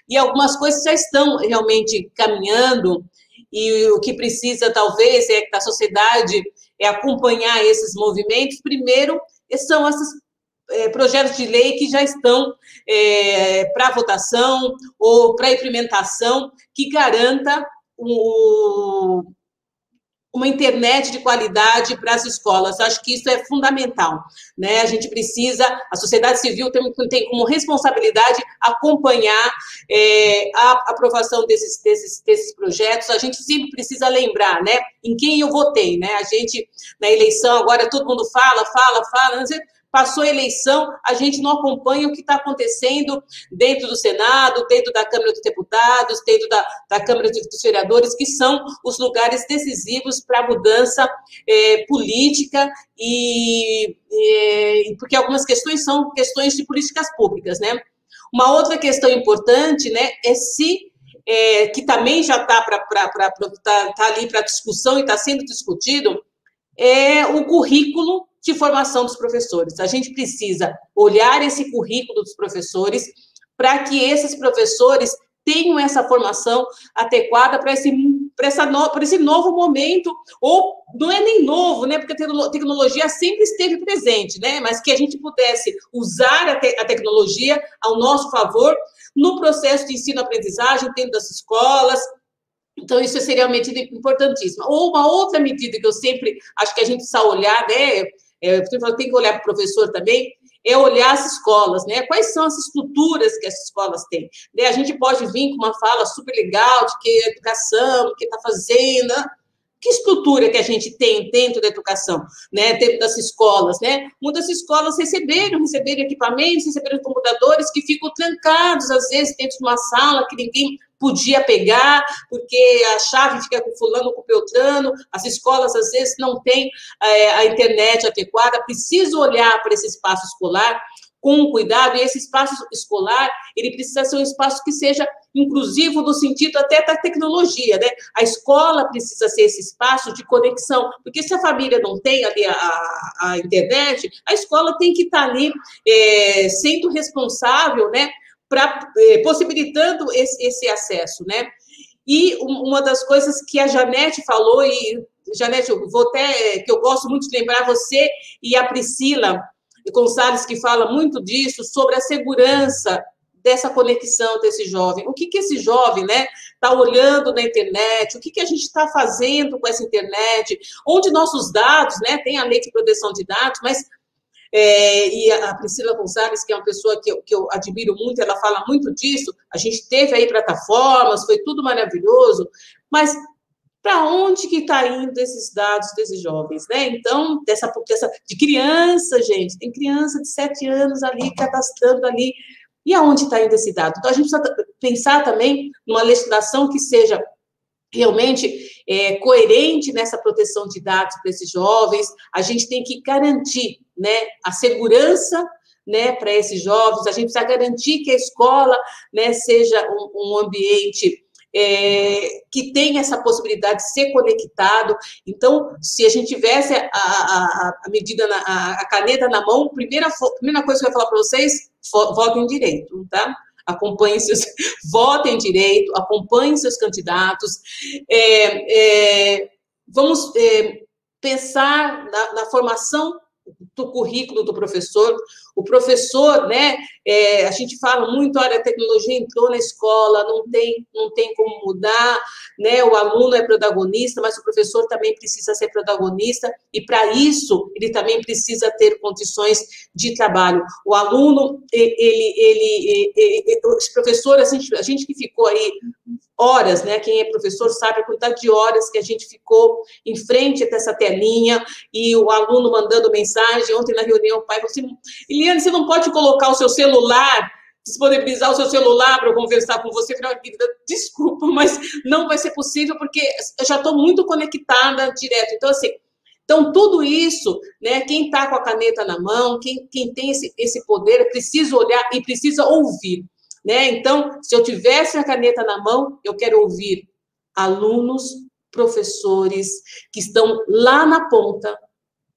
E algumas coisas já estão realmente caminhando, e o que precisa, talvez, é que a sociedade acompanhar esses movimentos. Primeiro, são esses projetos de lei que já estão para votação ou para implementação, que garanta uma internet de qualidade para as escolas. Acho que isso é fundamental, né? A gente precisa, a sociedade civil tem como responsabilidade acompanhar a aprovação desses projetos. A gente sempre precisa lembrar, né, em quem eu votei, né? A gente, na eleição, agora todo mundo fala, passou a eleição, a gente não acompanha o que está acontecendo dentro do Senado, dentro da Câmara dos Deputados, dentro da Câmara dos Vereadores, que são os lugares decisivos para a mudança política, porque algumas questões são questões de políticas públicas, né? Uma outra questão importante, né, que também já está ali para discussão e está sendo discutido, é o currículo de formação dos professores. A gente precisa olhar esse currículo dos professores para que esses professores tenham essa formação adequada para esse novo momento, ou não é nem novo, né, porque a tecnologia sempre esteve presente, né, mas que a gente pudesse usar a tecnologia ao nosso favor no processo de ensino-aprendizagem dentro das escolas. Então, isso seria uma medida importantíssima. Ou uma outra medida que eu sempre acho que a gente precisa olhar, né, tem que olhar para o professor também, é olhar as escolas, né? Quais são as estruturas que as escolas têm? A gente pode vir com uma fala super legal de que a educação, o que está fazendo, que estrutura que a gente tem dentro da educação, né? Dentro das escolas, né? Muitas escolas receberam equipamentos, receberam computadores que ficam trancados, às vezes, dentro de uma sala que ninguém podia pegar, porque a chave fica com fulano, com beltrano. As escolas, às vezes, não têm a internet adequada. Preciso olhar para esse espaço escolar com cuidado, e esse espaço escolar, ele precisa ser um espaço que seja inclusivo no sentido até da tecnologia, né? A escola precisa ser esse espaço de conexão, porque se a família não tem ali a internet, a escola tem que estar ali sendo responsável, né, possibilitando esse acesso, né? E uma das coisas que a Janete falou, e Janete, que eu gosto muito de lembrar você e a Priscila Gonçalves, que fala muito disso, sobre a segurança dessa conexão desse jovem. O que esse jovem, né, está olhando na internet, o que a gente está fazendo com essa internet, onde nossos dados, né, tem a lei de proteção de dados, mas e a Priscila Gonçalves, que é uma pessoa que eu admiro muito, ela fala muito disso. A gente teve aí plataformas, foi tudo maravilhoso, mas para onde que está indo esses dados desses jovens, né? Então, de criança, gente, tem criança de 7 anos ali, cadastrando ali, e aonde está indo esse dado? Então, a gente precisa pensar também numa legislação que seja realmente coerente nessa proteção de dados para esses jovens. A gente tem que garantir, né, a segurança, né, para esses jovens. A gente precisa garantir que a escola, né, seja um ambiente que tenha essa possibilidade de ser conectado. Então, se a gente tivesse a medida, a caneta na mão, primeira coisa que eu ia falar para vocês, votem direito, tá? Votem direito, acompanhem seus candidatos, vamos pensar na formação do currículo do professor. O professor, né, a gente fala muito, olha, a tecnologia entrou na escola, não tem como mudar, né, o aluno é protagonista, mas o professor também precisa ser protagonista, e para isso, ele também precisa ter condições de trabalho. O aluno, os professores, a gente que ficou aí horas, né, quem é professor sabe a quantidade de horas que a gente ficou em frente dessa telinha, e o aluno mandando mensagem. Ontem na reunião, o pai falou assim, Eliane, você não pode colocar o seu celular, disponibilizar o seu celular para eu conversar com você? Eu falei, desculpa, mas não vai ser possível, porque eu já estou muito conectada direto. Então, assim, tudo isso, né, quem está com a caneta na mão, quem tem esse poder, precisa olhar e precisa ouvir, né? Então, se eu tivesse a caneta na mão, eu quero ouvir alunos, professores que estão lá na ponta,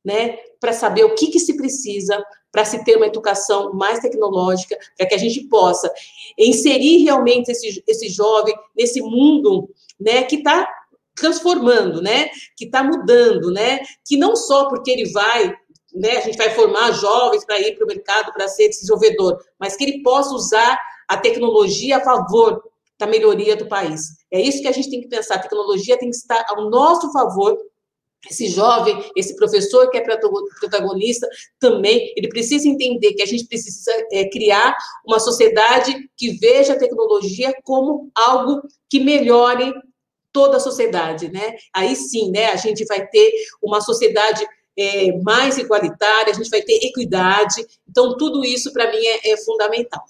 né, para saber o que se precisa para se ter uma educação mais tecnológica, para que a gente possa inserir realmente esse jovem nesse mundo, né, que está transformando, né? Que está mudando, né? Que não só porque ele vai, né? A gente vai formar jovens para ir para o mercado para ser desenvolvedor, mas que ele possa usar a tecnologia a favor da melhoria do país. É isso que a gente tem que pensar. A tecnologia tem que estar ao nosso favor. Esse jovem, esse professor que é protagonista também, ele precisa entender que a gente precisa criar uma sociedade que veja a tecnologia como algo que melhore toda a sociedade, né? Aí sim, né, a gente vai ter uma sociedade mais igualitária, a gente vai ter equidade. Então, tudo isso, para mim, é fundamental.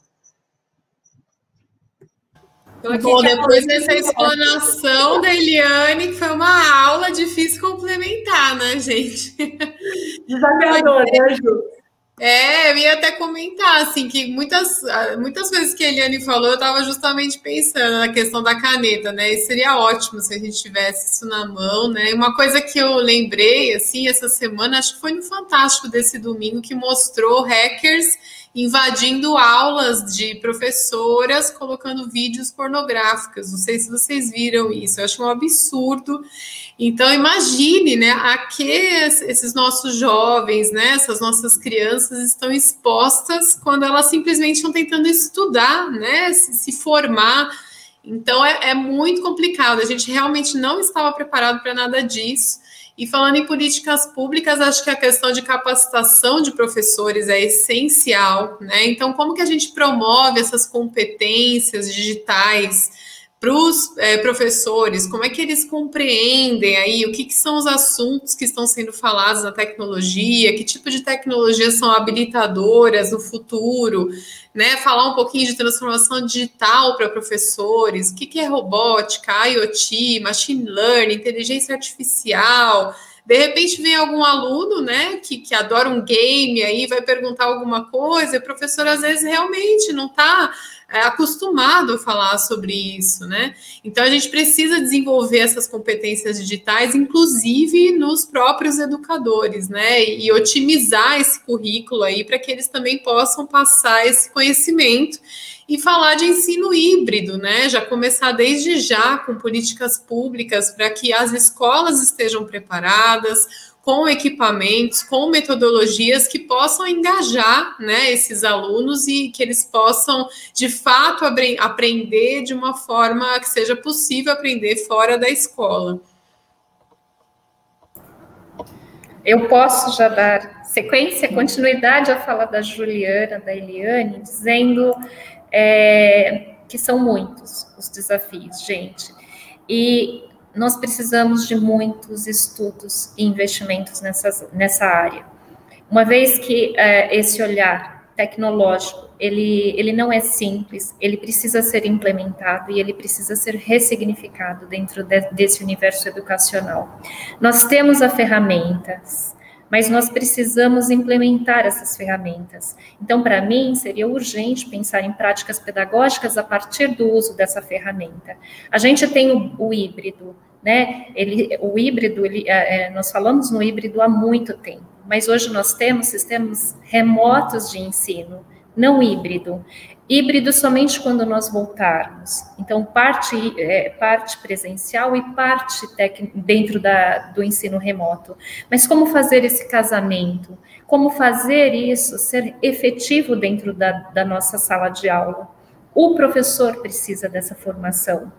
Bom, depois dessa explanação da Eliane, que foi uma aula difícil complementar, né, gente? Desafiador, né, Ju? Eu ia até comentar, assim, que muitas coisas que a Eliane falou, eu estava justamente pensando na questão da caneta, né? E seria ótimo se a gente tivesse isso na mão, né? E uma coisa que eu lembrei, assim, essa semana, acho que foi no Fantástico desse domingo, que mostrou hackers invadindo aulas de professoras, colocando vídeos pornográficos. Não sei se vocês viram isso, eu acho um absurdo. Então, imagine, né, a que esses nossos jovens, né, essas nossas crianças estão expostas quando elas simplesmente estão tentando estudar, né, se formar. Então, é muito complicado. A gente realmente não estava preparado para nada disso. E falando em políticas públicas, acho que a questão de capacitação de professores é essencial, né? Então, como que a gente promove essas competências digitais para os professores? Como é que eles compreendem aí o que são os assuntos que estão sendo falados na tecnologia? Que tipo de tecnologias são habilitadoras no futuro? Né? Falar um pouquinho de transformação digital para professores. O que é robótica, IoT, machine learning, inteligência artificial? De repente vem algum aluno, né, que adora um game aí, vai perguntar alguma coisa, e o professor às vezes realmente não está acostumado a falar sobre isso, né? Então a gente precisa desenvolver essas competências digitais, inclusive nos próprios educadores, né? E otimizar esse currículo aí para que eles também possam passar esse conhecimento e falar de ensino híbrido, né? Já começar desde já com políticas públicas para que as escolas estejam preparadas, com equipamentos, com metodologias que possam engajar, né, esses alunos e que eles possam, de fato, aprender de uma forma que seja possível aprender fora da escola. Eu posso já dar sequência, continuidade à fala da Juliana, da Eliane, dizendo que são muitos os desafios, gente. E nós precisamos de muitos estudos e investimentos nessa área. Uma vez que esse olhar tecnológico, ele não é simples, ele precisa ser implementado e ele precisa ser ressignificado dentro desse universo educacional. Nós temos as ferramentas, mas nós precisamos implementar essas ferramentas. Então, para mim, seria urgente pensar em práticas pedagógicas a partir do uso dessa ferramenta. A gente tem o híbrido, né? O híbrido, nós falamos no híbrido há muito tempo, mas hoje nós temos sistemas remotos de ensino, não híbrido. Híbrido somente quando nós voltarmos. Então, parte presencial e parte dentro do ensino remoto. Mas como fazer esse casamento? Como fazer isso ser efetivo dentro da nossa sala de aula? O professor precisa dessa formação.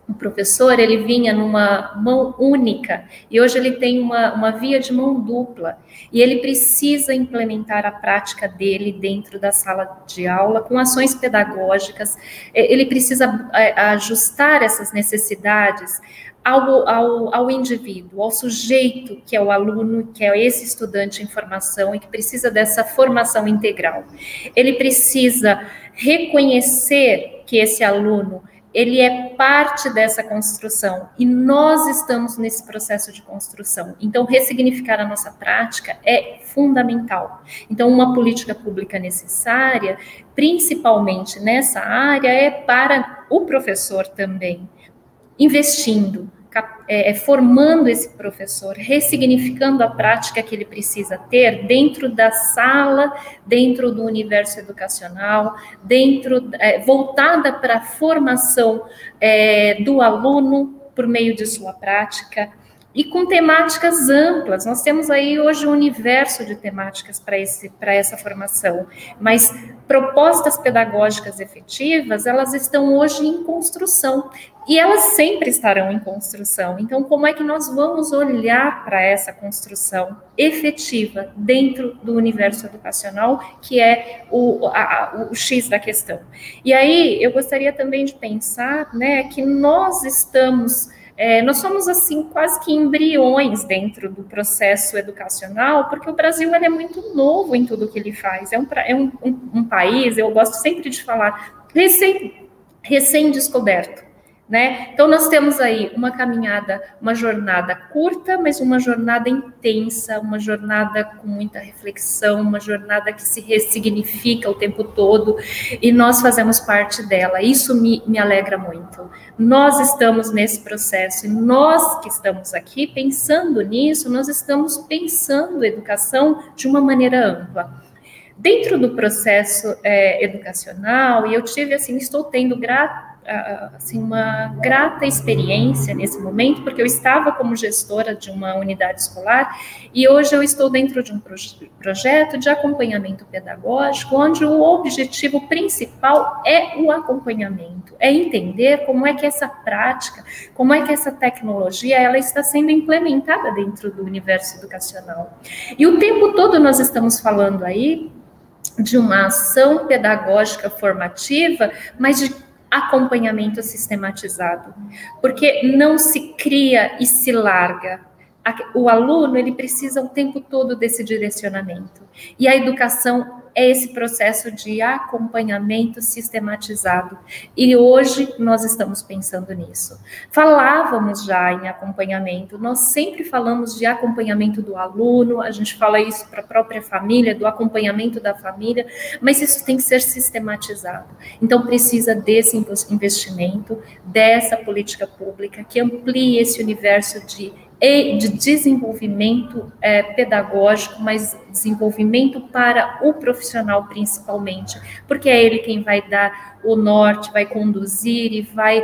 O professor, ele vinha numa mão única, e hoje ele tem uma via de mão dupla, e ele precisa implementar a prática dele dentro da sala de aula, com ações pedagógicas, ele precisa ajustar essas necessidades ao indivíduo, ao sujeito que é o aluno, que é esse estudante em formação, e que precisa dessa formação integral. Ele precisa reconhecer que esse aluno, ele é parte dessa construção, e nós estamos nesse processo de construção. Então, ressignificar a nossa prática é fundamental. Então, uma política pública necessária, principalmente nessa área, é para o professor também, investindo, formando esse professor, ressignificando a prática que ele precisa ter dentro da sala, dentro do universo educacional, voltada para a formação do aluno por meio de sua prática, e com temáticas amplas. Nós temos aí hoje um universo de temáticas para essa formação, mas propostas pedagógicas efetivas, elas estão hoje em construção, e elas sempre estarão em construção. Então, como é que nós vamos olhar para essa construção efetiva dentro do universo educacional, que é o X da questão? E aí, eu gostaria também de pensar, né, que nós somos, assim, quase que embriões dentro do processo educacional, porque o Brasil ele é muito novo em tudo que ele faz. É um país, eu gosto sempre de falar, recém-descoberto, né? Então, nós temos aí uma caminhada, uma jornada curta, mas uma jornada intensa, uma jornada com muita reflexão, uma jornada que se ressignifica o tempo todo, e nós fazemos parte dela. Isso me alegra muito. Nós estamos nesse processo, e nós que estamos aqui pensando nisso, nós estamos pensando educação de uma maneira ampla. Dentro do processo educacional, e eu tive, assim, estou tendo uma grata experiência nesse momento, porque eu estava como gestora de uma unidade escolar, e hoje eu estou dentro de um projeto de acompanhamento pedagógico, onde o objetivo principal é o acompanhamento, é entender como é que essa prática, como é que essa tecnologia, ela está sendo implementada dentro do universo educacional. E o tempo todo nós estamos falando aí de uma ação pedagógica formativa, mas de acompanhamento sistematizado, porque não se cria e se larga. O aluno, ele precisa o tempo todo desse direcionamento, e a educação é esse processo de acompanhamento sistematizado, e hoje nós estamos pensando nisso. Falávamos já em acompanhamento, nós sempre falamos de acompanhamento do aluno, a gente fala isso para a própria família, do acompanhamento da família, mas isso tem que ser sistematizado. Então, precisa desse investimento, dessa política pública que amplie esse universo de desenvolvimento pedagógico, mas desenvolvimento para o profissional principalmente, porque é ele quem vai dar o norte, vai conduzir e vai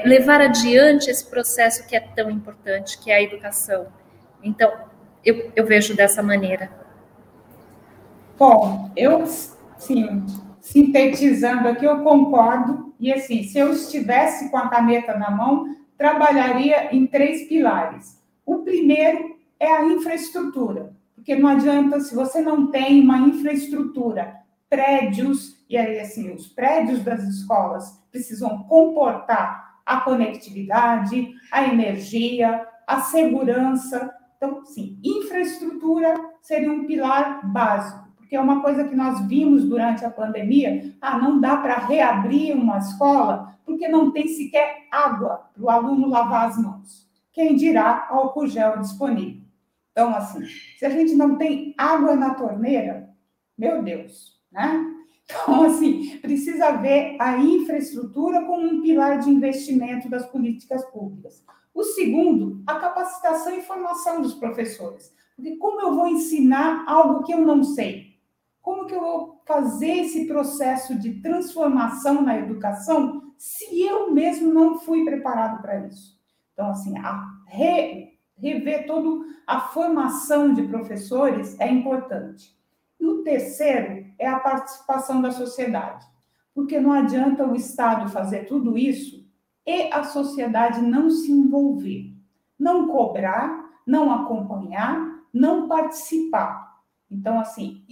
levar adiante esse processo que é tão importante, que é a educação. Então, eu vejo dessa maneira. Bom, eu, sim, sintetizando aqui, eu concordo, e assim, se eu estivesse com a caneta na mão, trabalharia em 3 pilares. O primeiro é a infraestrutura, porque não adianta, se você não tem uma infraestrutura, prédios, e aí, assim, os prédios das escolas precisam comportar a conectividade, a energia, a segurança. Então, sim, infraestrutura seria um pilar básico, porque é uma coisa que nós vimos durante a pandemia, não dá para reabrir uma escola porque não tem sequer água para o aluno lavar as mãos. Quem dirá álcool gel disponível? Então, assim, se a gente não tem água na torneira, meu Deus, né? Então, assim, precisa ver a infraestrutura como um pilar de investimento das políticas públicas. O segundo, a capacitação e formação dos professores. Porque como eu vou ensinar algo que eu não sei? Como que eu vou fazer esse processo de transformação na educação se eu mesmo não fui preparado para isso? Então, assim, rever toda a formação de professores é importante. E o terceiro é a participação da sociedade, porque não adianta o Estado fazer tudo isso e a sociedade não se envolver, não cobrar, não acompanhar, não participar. Então, assim,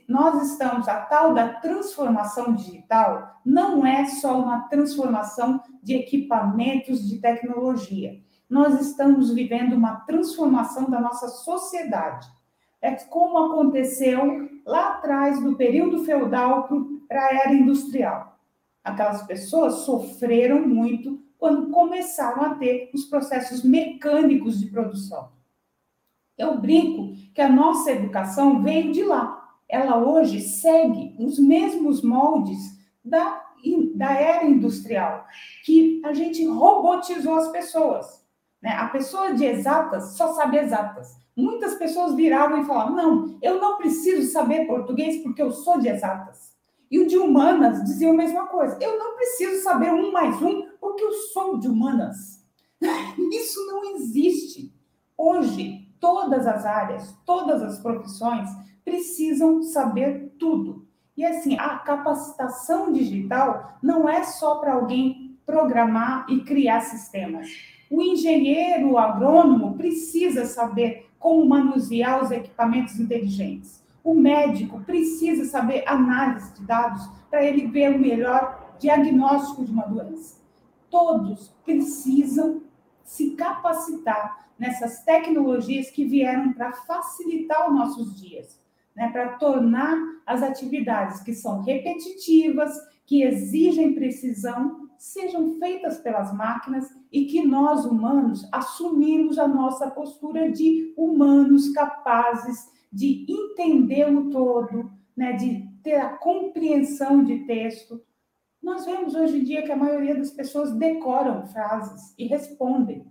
nós estamos, a tal da transformação digital não é só uma transformação de equipamentos de tecnologia. Nós estamos vivendo uma transformação da nossa sociedade. É como aconteceu lá atrás, do período feudal para a era industrial. Aquelas pessoas sofreram muito quando começaram a ter os processos mecânicos de produção. Eu brinco que a nossa educação veio de lá. Ela hoje segue os mesmos moldes da era industrial, que a gente robotizou as pessoas, né? A pessoa de exatas só sabe exatas. Muitas pessoas viravam e falavam, não, eu não preciso saber português porque eu sou de exatas. E o de humanas dizia a mesma coisa, eu não preciso saber 1 mais 1 porque eu sou de humanas. Isso não existe. Hoje, todas as áreas, todas as profissões precisam saber tudo. E assim, a capacitação digital não é só para alguém programar e criar sistemas. O engenheiro, o agrônomo precisa saber como manusear os equipamentos inteligentes. O médico precisa saber análise de dados para ele ver o melhor diagnóstico de uma doença. Todos precisam se capacitar nessas tecnologias que vieram para facilitar os nossos dias, né? Para tornar as atividades que são repetitivas, que exigem precisão, sejam feitas pelas máquinas e que nós, humanos, assumimos a nossa postura de humanos capazes de entender o todo, né? De ter a compreensão de texto. Nós vemos hoje em dia que a maioria das pessoas decoram frases e respondem.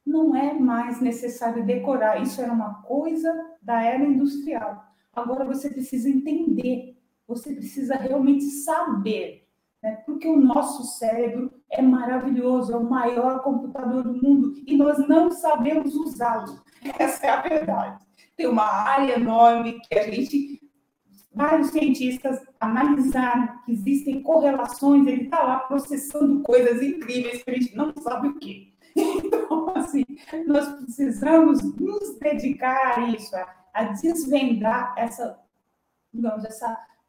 Não é mais necessário decorar. Isso era uma coisa da era industrial. Agora você precisa entender. Você precisa realmente saber. Né? Porque o nosso cérebro é maravilhoso, é o maior computador do mundo e nós não sabemos usá-lo. Essa é a verdade. Tem uma área enorme que a gente... Vários cientistas analisaram que existem correlações, ele está lá processando coisas incríveis que a gente não sabe o quê. Então, assim, nós precisamos nos dedicar a isso, a desvendar essa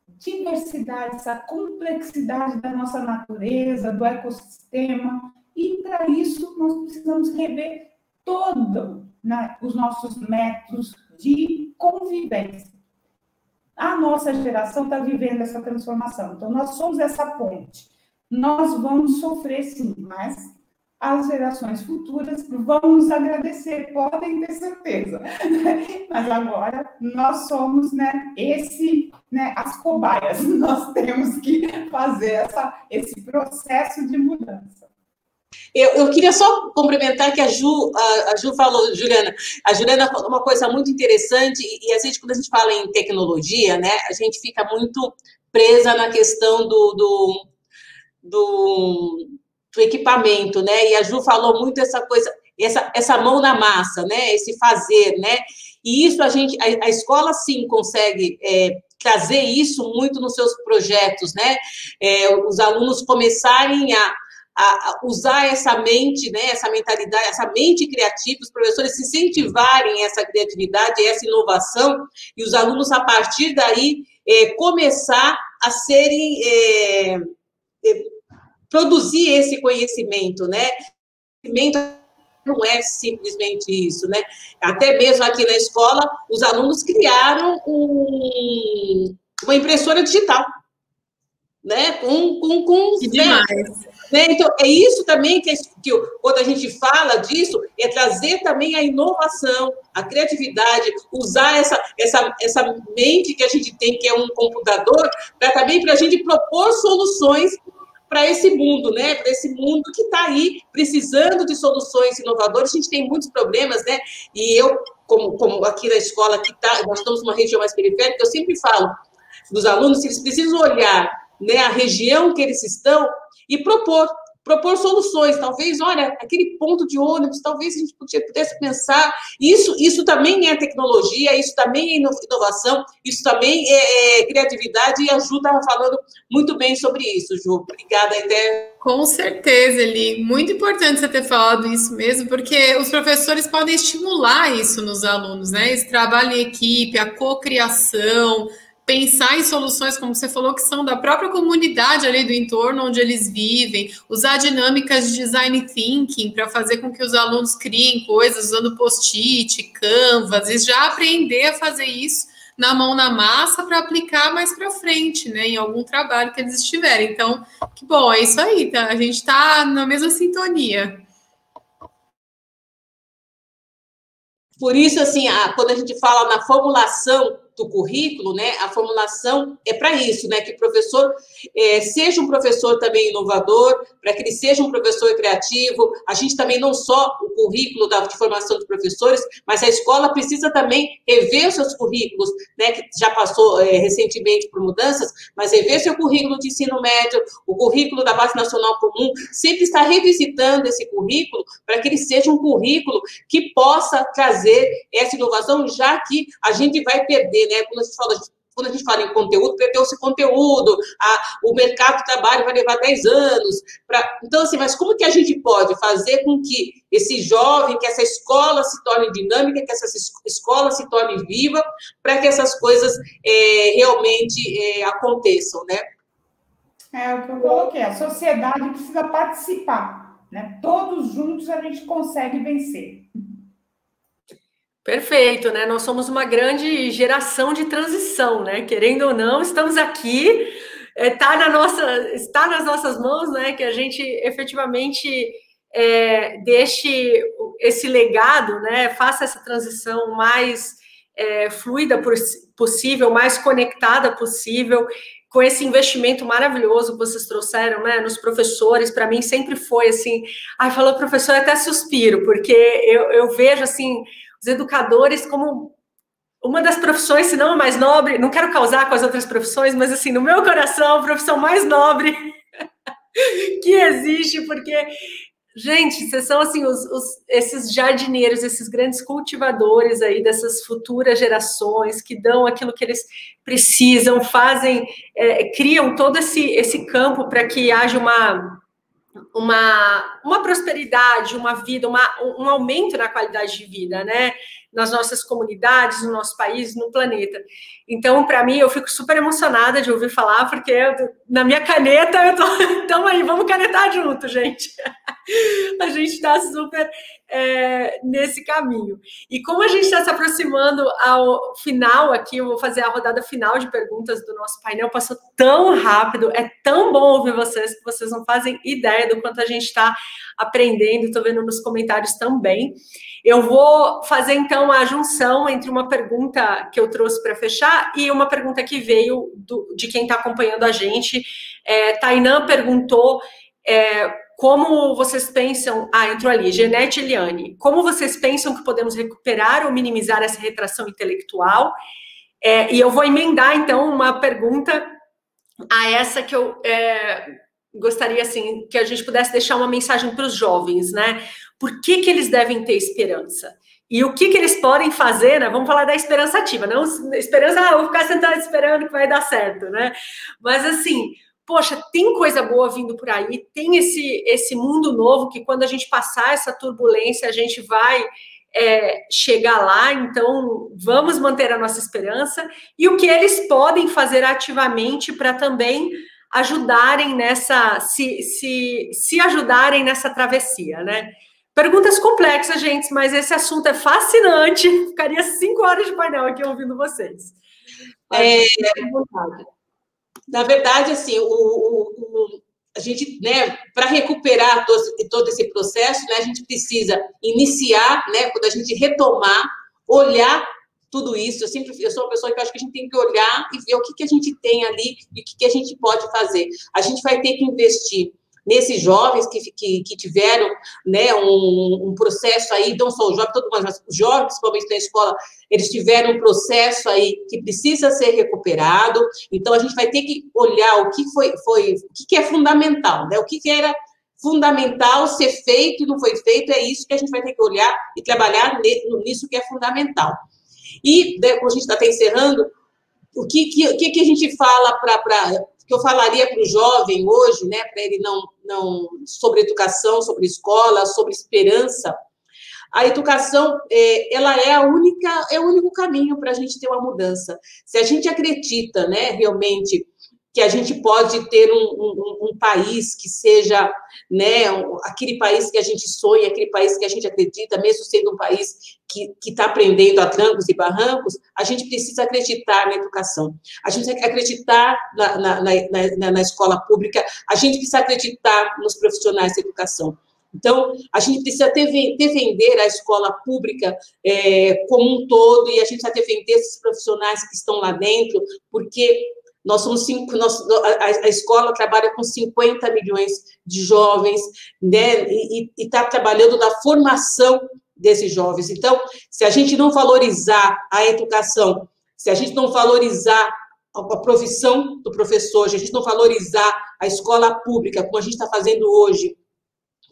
diversidade, essa complexidade da nossa natureza, do ecossistema, e para isso nós precisamos rever todos, né, os nossos métodos de convivência. A nossa geração está vivendo essa transformação. Então, nós somos essa ponte. Nós vamos sofrer, sim, mas as gerações futuras vão nos agradecer, podem ter certeza. Mas agora, nós somos, né, as cobaias. Nós temos que fazer esse processo de mudança. Eu queria só complementar que a Ju falou, a Juliana falou uma coisa muito interessante, e a gente, quando a gente fala em tecnologia, né, a gente fica muito presa na questão do equipamento, né, e a Ju falou muito essa coisa, essa mão na massa, né, esse fazer, né, e isso a escola sim consegue trazer isso muito nos seus projetos, né, os alunos começarem a usar essa mente, né, essa mentalidade, essa mente criativa, os professores incentivarem essa criatividade, essa inovação, e os alunos, a partir daí, começar a produzir esse conhecimento, né? Conhecimento não é simplesmente isso, né? Até mesmo aqui na escola, os alunos criaram uma impressora digital, né? Que demais. Né? Então, é isso também que quando a gente fala disso, é trazer também a inovação, a criatividade, usar essa mente que a gente tem, que é um computador, também para a gente propor soluções para esse mundo, né? Para esse mundo que está aí precisando de soluções inovadoras. A gente tem muitos problemas, né? E eu, como aqui na escola, nós estamos numa região mais periférica, eu sempre falo dos alunos que eles precisam olhar, né, a região que eles estão e propor soluções. Talvez, olha, aquele ponto de ônibus, talvez a gente pudesse pensar. Isso também é tecnologia, isso também é inovação, isso também é criatividade, e a Ju estava falando muito bem sobre isso, Ju. Obrigada, até. Com certeza, Eli. Muito importante você ter falado isso mesmo, porque os professores podem estimular isso nos alunos, né? Esse trabalho em equipe, a cocriação, pensar em soluções, como você falou, que são da própria comunidade ali do entorno onde eles vivem, usar dinâmicas de design thinking para fazer com que os alunos criem coisas usando post-it, canvas, e já aprender a fazer isso na mão na massa para aplicar mais para frente, né, em algum trabalho que eles estiverem. Então, que bom, é isso aí, tá? A gente está na mesma sintonia. Por isso, assim, quando a gente fala na formulação do currículo, né, a formulação é para isso, né, que o professor seja um professor também inovador, para que ele seja um professor criativo. A gente também não só o currículo de formação de professores, mas a escola precisa também rever os seus currículos, né, que já passou recentemente por mudanças, mas rever seu currículo de ensino médio, o currículo da Base Nacional Comum, sempre estar revisitando esse currículo para que ele seja um currículo que possa trazer essa inovação, já que a gente vai perder, né? Quando a gente fala em conteúdo, perdeu-se conteúdo, o mercado de trabalho vai levar 10 anos. Então, assim, mas como que a gente pode fazer com que esse jovem, que essa escola se torne dinâmica, que essa escola se torne viva, para que essas coisas realmente aconteçam, né? É o que eu coloquei, a sociedade precisa participar, né? Todos juntos a gente consegue vencer. Perfeito, né? Nós somos uma grande geração de transição, né? Querendo ou não, estamos aqui, está nas nossas mãos, né? Que a gente efetivamente deixe esse legado, né? Faça essa transição mais fluida possível, mais conectada possível, com esse investimento maravilhoso que vocês trouxeram, né, nos professores. Para mim sempre foi assim, falou professor, até suspiro, porque eu vejo assim os educadores como uma das profissões, se não a mais nobre, não quero causar com as outras profissões, mas assim, no meu coração, a profissão mais nobre que existe, porque, gente, vocês são assim, esses jardineiros, esses grandes cultivadores aí dessas futuras gerações que dão aquilo que eles precisam, fazem, criam todo esse campo para que haja uma prosperidade, uma vida, um aumento na qualidade de vida, né? Nas nossas comunidades, no nosso país, no planeta. Então, para mim, eu fico super emocionada de ouvir falar, porque na minha caneta, então aí, vamos canetar junto, gente. A gente está super nesse caminho. E como a gente está se aproximando ao final aqui, eu vou fazer a rodada final de perguntas do nosso painel, passou tão rápido, é tão bom ouvir vocês, que vocês não fazem ideia do quanto a gente está aprendendo, estou vendo nos comentários também. Eu vou fazer, então, a junção entre uma pergunta que eu trouxe para fechar e uma pergunta que veio de quem está acompanhando a gente. Tainã perguntou como vocês pensam... entrou ali, Genete Eliane. Como vocês pensam que podemos recuperar ou minimizar essa retração intelectual? E eu vou emendar, então, uma pergunta a essa que eu gostaria, assim, que a gente pudesse deixar uma mensagem para os jovens, né? Por que eles devem ter esperança? E o que eles podem fazer, né? Vamos falar da esperança ativa, não esperança, eu vou ficar sentado esperando que vai dar certo, né? Mas, assim, poxa, tem coisa boa vindo por aí, tem esse mundo novo que quando a gente passar essa turbulência, a gente vai chegar lá, então vamos manter a nossa esperança. E o que eles podem fazer ativamente para também ajudarem se ajudarem nessa travessia, né? Perguntas complexas, gente, mas esse assunto é fascinante. Ficaria 5 horas de painel aqui ouvindo vocês. Na verdade, assim, a gente, né, para recuperar todo esse processo, né, a gente precisa iniciar, né, quando a gente retomar, olhar tudo isso. Eu sou uma pessoa que eu acho que a gente tem que olhar e ver o que a gente tem ali e o que a gente pode fazer. A gente vai ter que investir nesses jovens que tiveram, né, um processo aí, não só os jovens, todo mundo, mas os jovens, principalmente na escola, eles tiveram um processo aí que precisa ser recuperado. Então, a gente vai ter que olhar o que o que é fundamental, né? O que era fundamental ser feito e não foi feito, é isso que a gente vai ter que olhar e trabalhar nisso que é fundamental. E, como a gente está até encerrando, o que a gente fala que eu falaria para o jovem hoje, né, para ele não sobre educação, sobre escola, sobre esperança. A educação, ela é o único caminho para a gente ter uma mudança. Se a gente acredita, né, realmente, que a gente pode ter um país que seja, né, aquele país que a gente sonha, aquele país que a gente acredita, mesmo sendo um país que está aprendendo a trancos e barrancos, a gente precisa acreditar na educação. A gente tem que acreditar na escola pública, a gente precisa acreditar nos profissionais da educação. Então, a gente precisa defender a escola pública como um todo, e a gente precisa defender esses profissionais que estão lá dentro, porque nós somos a escola trabalha com 50 milhões de jovens, né, e está trabalhando na formação desses jovens. Então, se a gente não valorizar a educação, se a gente não valorizar a profissão do professor, se a gente não valorizar a escola pública, como a gente está fazendo hoje,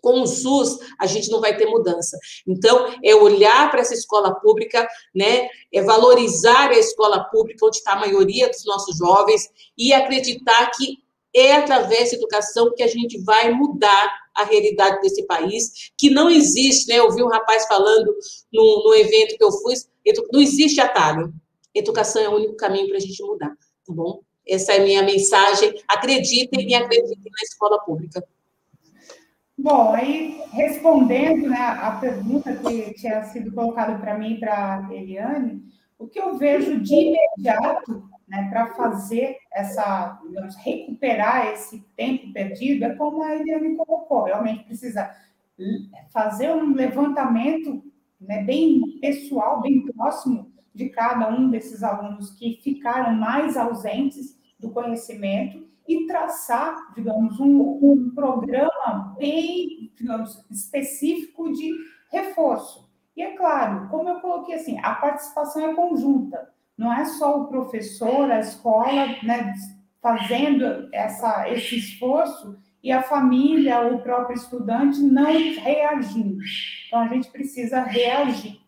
com o SUS, a gente não vai ter mudança. Então, é olhar para essa escola pública, né? É valorizar a escola pública, onde está a maioria dos nossos jovens, e acreditar que é através da educação que a gente vai mudar a realidade desse país, que não existe, né? Eu vi um rapaz falando no evento que eu fui, não existe atalho. Educação é o único caminho para a gente mudar, tá bom? Essa é a minha mensagem. Acreditem e acreditem na escola pública. Bom, aí, respondendo, né, a pergunta que tinha sido colocada para mim e para a Eliane, o que eu vejo de imediato, né, para fazer essa, digamos, recuperar esse tempo perdido, é como a Eliane colocou, realmente precisa fazer um levantamento, né, bem pessoal, bem próximo de cada um desses alunos que ficaram mais ausentes do conhecimento, e traçar, digamos, um programa bem, digamos, específico de reforço. E é claro, como eu coloquei assim, a participação é conjunta, não é só o professor, a escola, né, fazendo esse esforço e a família, o próprio estudante não reagindo. Então, a gente precisa reagir.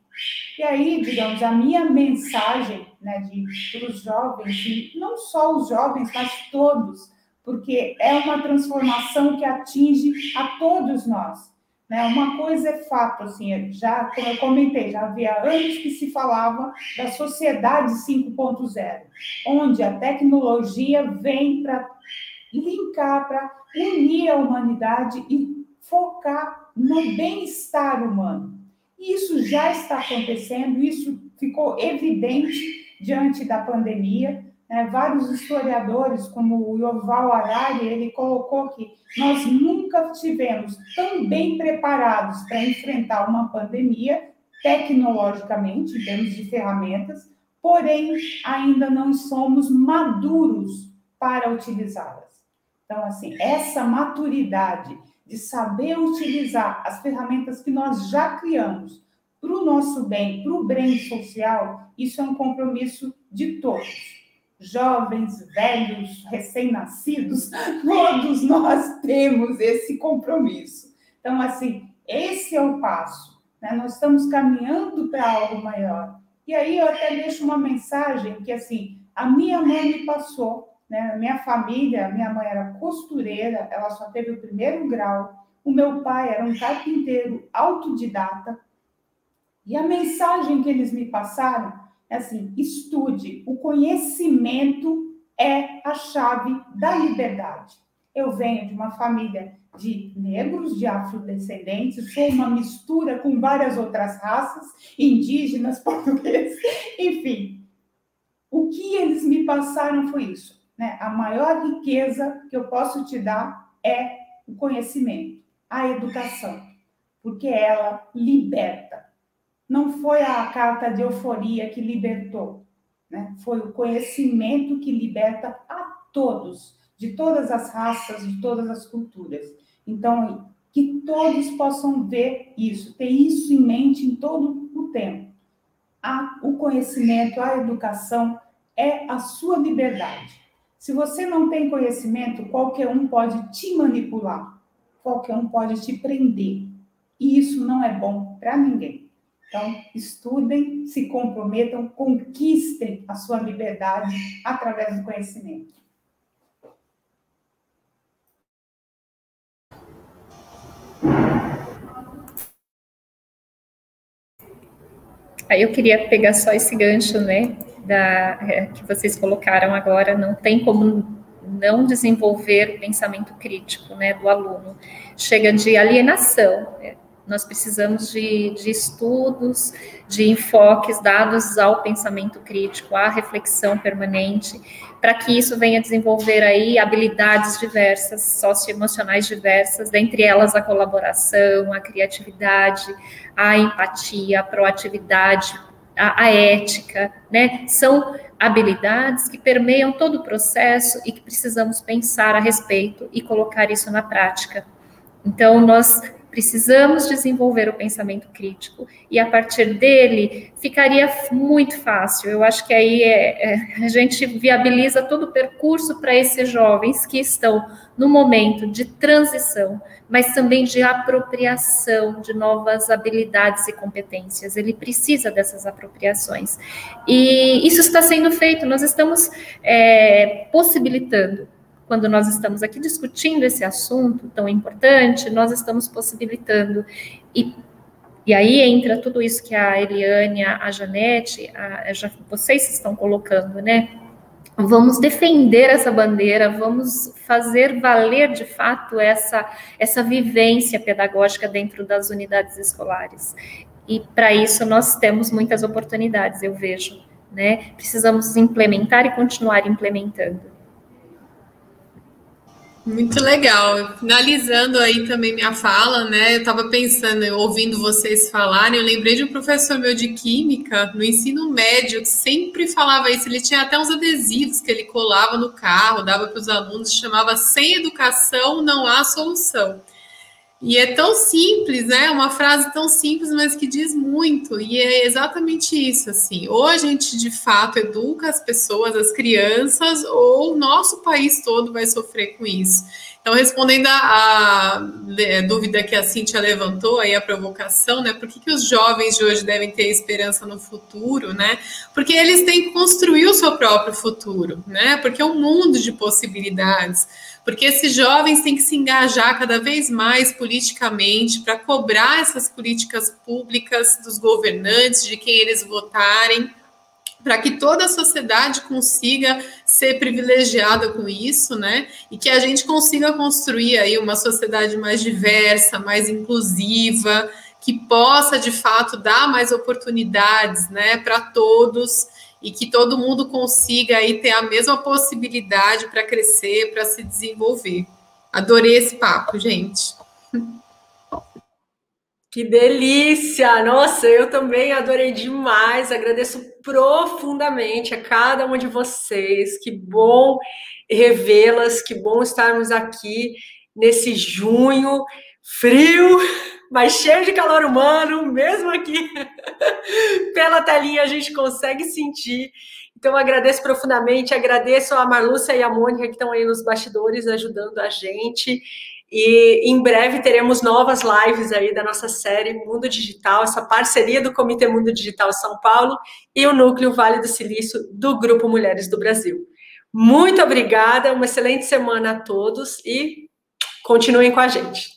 E aí, digamos, a minha mensagem, né, para os jovens, e não só os jovens, mas todos, porque é uma transformação que atinge a todos nós. Né? Uma coisa é fato, assim, já, como eu comentei, já havia anos que se falava da sociedade 5.0, onde a tecnologia vem para linkar, para unir a humanidade e focar no bem-estar humano. Isso já está acontecendo, isso ficou evidente diante da pandemia. Né? Vários historiadores, como o Yuval Harari, ele colocou que nós nunca estivemos tão bem preparados para enfrentar uma pandemia, tecnologicamente, em termos de ferramentas, porém, ainda não somos maduros para utilizá-las. Então, assim, essa maturidade de saber utilizar as ferramentas que nós já criamos para o nosso bem, para o bem social, isso é um compromisso de todos. Jovens, velhos, recém-nascidos, todos nós temos esse compromisso. Então, assim, esse é o passo. Né? Nós estamos caminhando para algo maior. E aí eu até deixo uma mensagem que, assim, a minha mãe me passou, né? A minha família, a minha mãe era costureira, ela só teve o 1º grau, o meu pai era um carpinteiro autodidata, e a mensagem que eles me passaram é assim: estude, o conhecimento é a chave da liberdade. Eu venho de uma família de negros, de afrodescendentes, sou uma mistura com várias outras raças, indígenas, portugueses, enfim. O que eles me passaram foi isso, né? A maior riqueza que eu posso te dar é o conhecimento, a educação, porque ela liberta. Não foi a carta de euforia que libertou, né? Foi o conhecimento que liberta a todos, de todas as raças, de todas as culturas. Então, que todos possam ver isso, ter isso em mente em todo o tempo. O conhecimento, a educação é a sua liberdade. Se você não tem conhecimento, qualquer um pode te manipular, qualquer um pode te prender. E isso não é bom para ninguém. Então, estudem, se comprometam, conquistem a sua liberdade através do conhecimento. Aí eu queria pegar só esse gancho, né, que vocês colocaram agora, não tem como não desenvolver o pensamento crítico, né, do aluno. Chega de alienação. Nós precisamos de estudos, de enfoques dados ao pensamento crítico, à reflexão permanente, para que isso venha desenvolver aí habilidades diversas, socioemocionais diversas, dentre elas a colaboração, a criatividade, a empatia, a proatividade, a ética, né? São habilidades que permeiam todo o processo e que precisamos pensar a respeito e colocar isso na prática. Então, nós precisamos desenvolver o pensamento crítico e, a partir dele, ficaria muito fácil. Eu acho que aí a gente viabiliza todo o percurso para esses jovens que estão no momento de transição, mas também de apropriação de novas habilidades e competências. Ele precisa dessas apropriações. E isso está sendo feito, nós estamos possibilitando. Quando nós estamos aqui discutindo esse assunto tão importante, nós estamos possibilitando. E aí entra tudo isso que a Eliane, a Janete, vocês estão colocando, né? Vamos defender essa bandeira, vamos fazer valer, de fato, essa vivência pedagógica dentro das unidades escolares. E, para isso, nós temos muitas oportunidades, eu vejo, né? Precisamos implementar e continuar implementando. Muito legal. Finalizando aí também minha fala, né? Eu estava pensando, ouvindo vocês falarem, eu lembrei de um professor meu de química no ensino médio que sempre falava isso. Ele tinha até uns adesivos que ele colava no carro, dava para os alunos, chamava "Sem educação não há solução". E é tão simples, né? Uma frase tão simples, mas que diz muito. E é exatamente isso, assim. Ou a gente, de fato, educa as pessoas, as crianças, ou o nosso país todo vai sofrer com isso. Então, respondendo a dúvida que a Cíntia levantou, aí a provocação, né? Por que os jovens de hoje devem ter esperança no futuro, né? Porque eles têm que construir o seu próprio futuro, né? Porque é um mundo de possibilidades. Porque esses jovens têm que se engajar cada vez mais politicamente para cobrar essas políticas públicas dos governantes, de quem eles votarem, para que toda a sociedade consiga ser privilegiada com isso, né? E que a gente consiga construir aí uma sociedade mais diversa, mais inclusiva, que possa, de fato, dar mais oportunidades, né, para todos, e que todo mundo consiga aí ter a mesma possibilidade para crescer, para se desenvolver. Adorei esse papo, gente. Que delícia! Nossa, eu também adorei demais, agradeço profundamente a cada uma de vocês, que bom revê-las, que bom estarmos aqui nesse junho frio, mas cheio de calor humano, mesmo aqui pela telinha a gente consegue sentir. Então, agradeço profundamente, agradeço a Marlúcia e a Mônica que estão aí nos bastidores ajudando a gente. E em breve teremos novas lives aí da nossa série Mundo Digital, essa parceria do Comitê Mundo Digital São Paulo e o Núcleo Vale do Silício do Grupo Mulheres do Brasil. Muito obrigada, uma excelente semana a todos e continuem com a gente.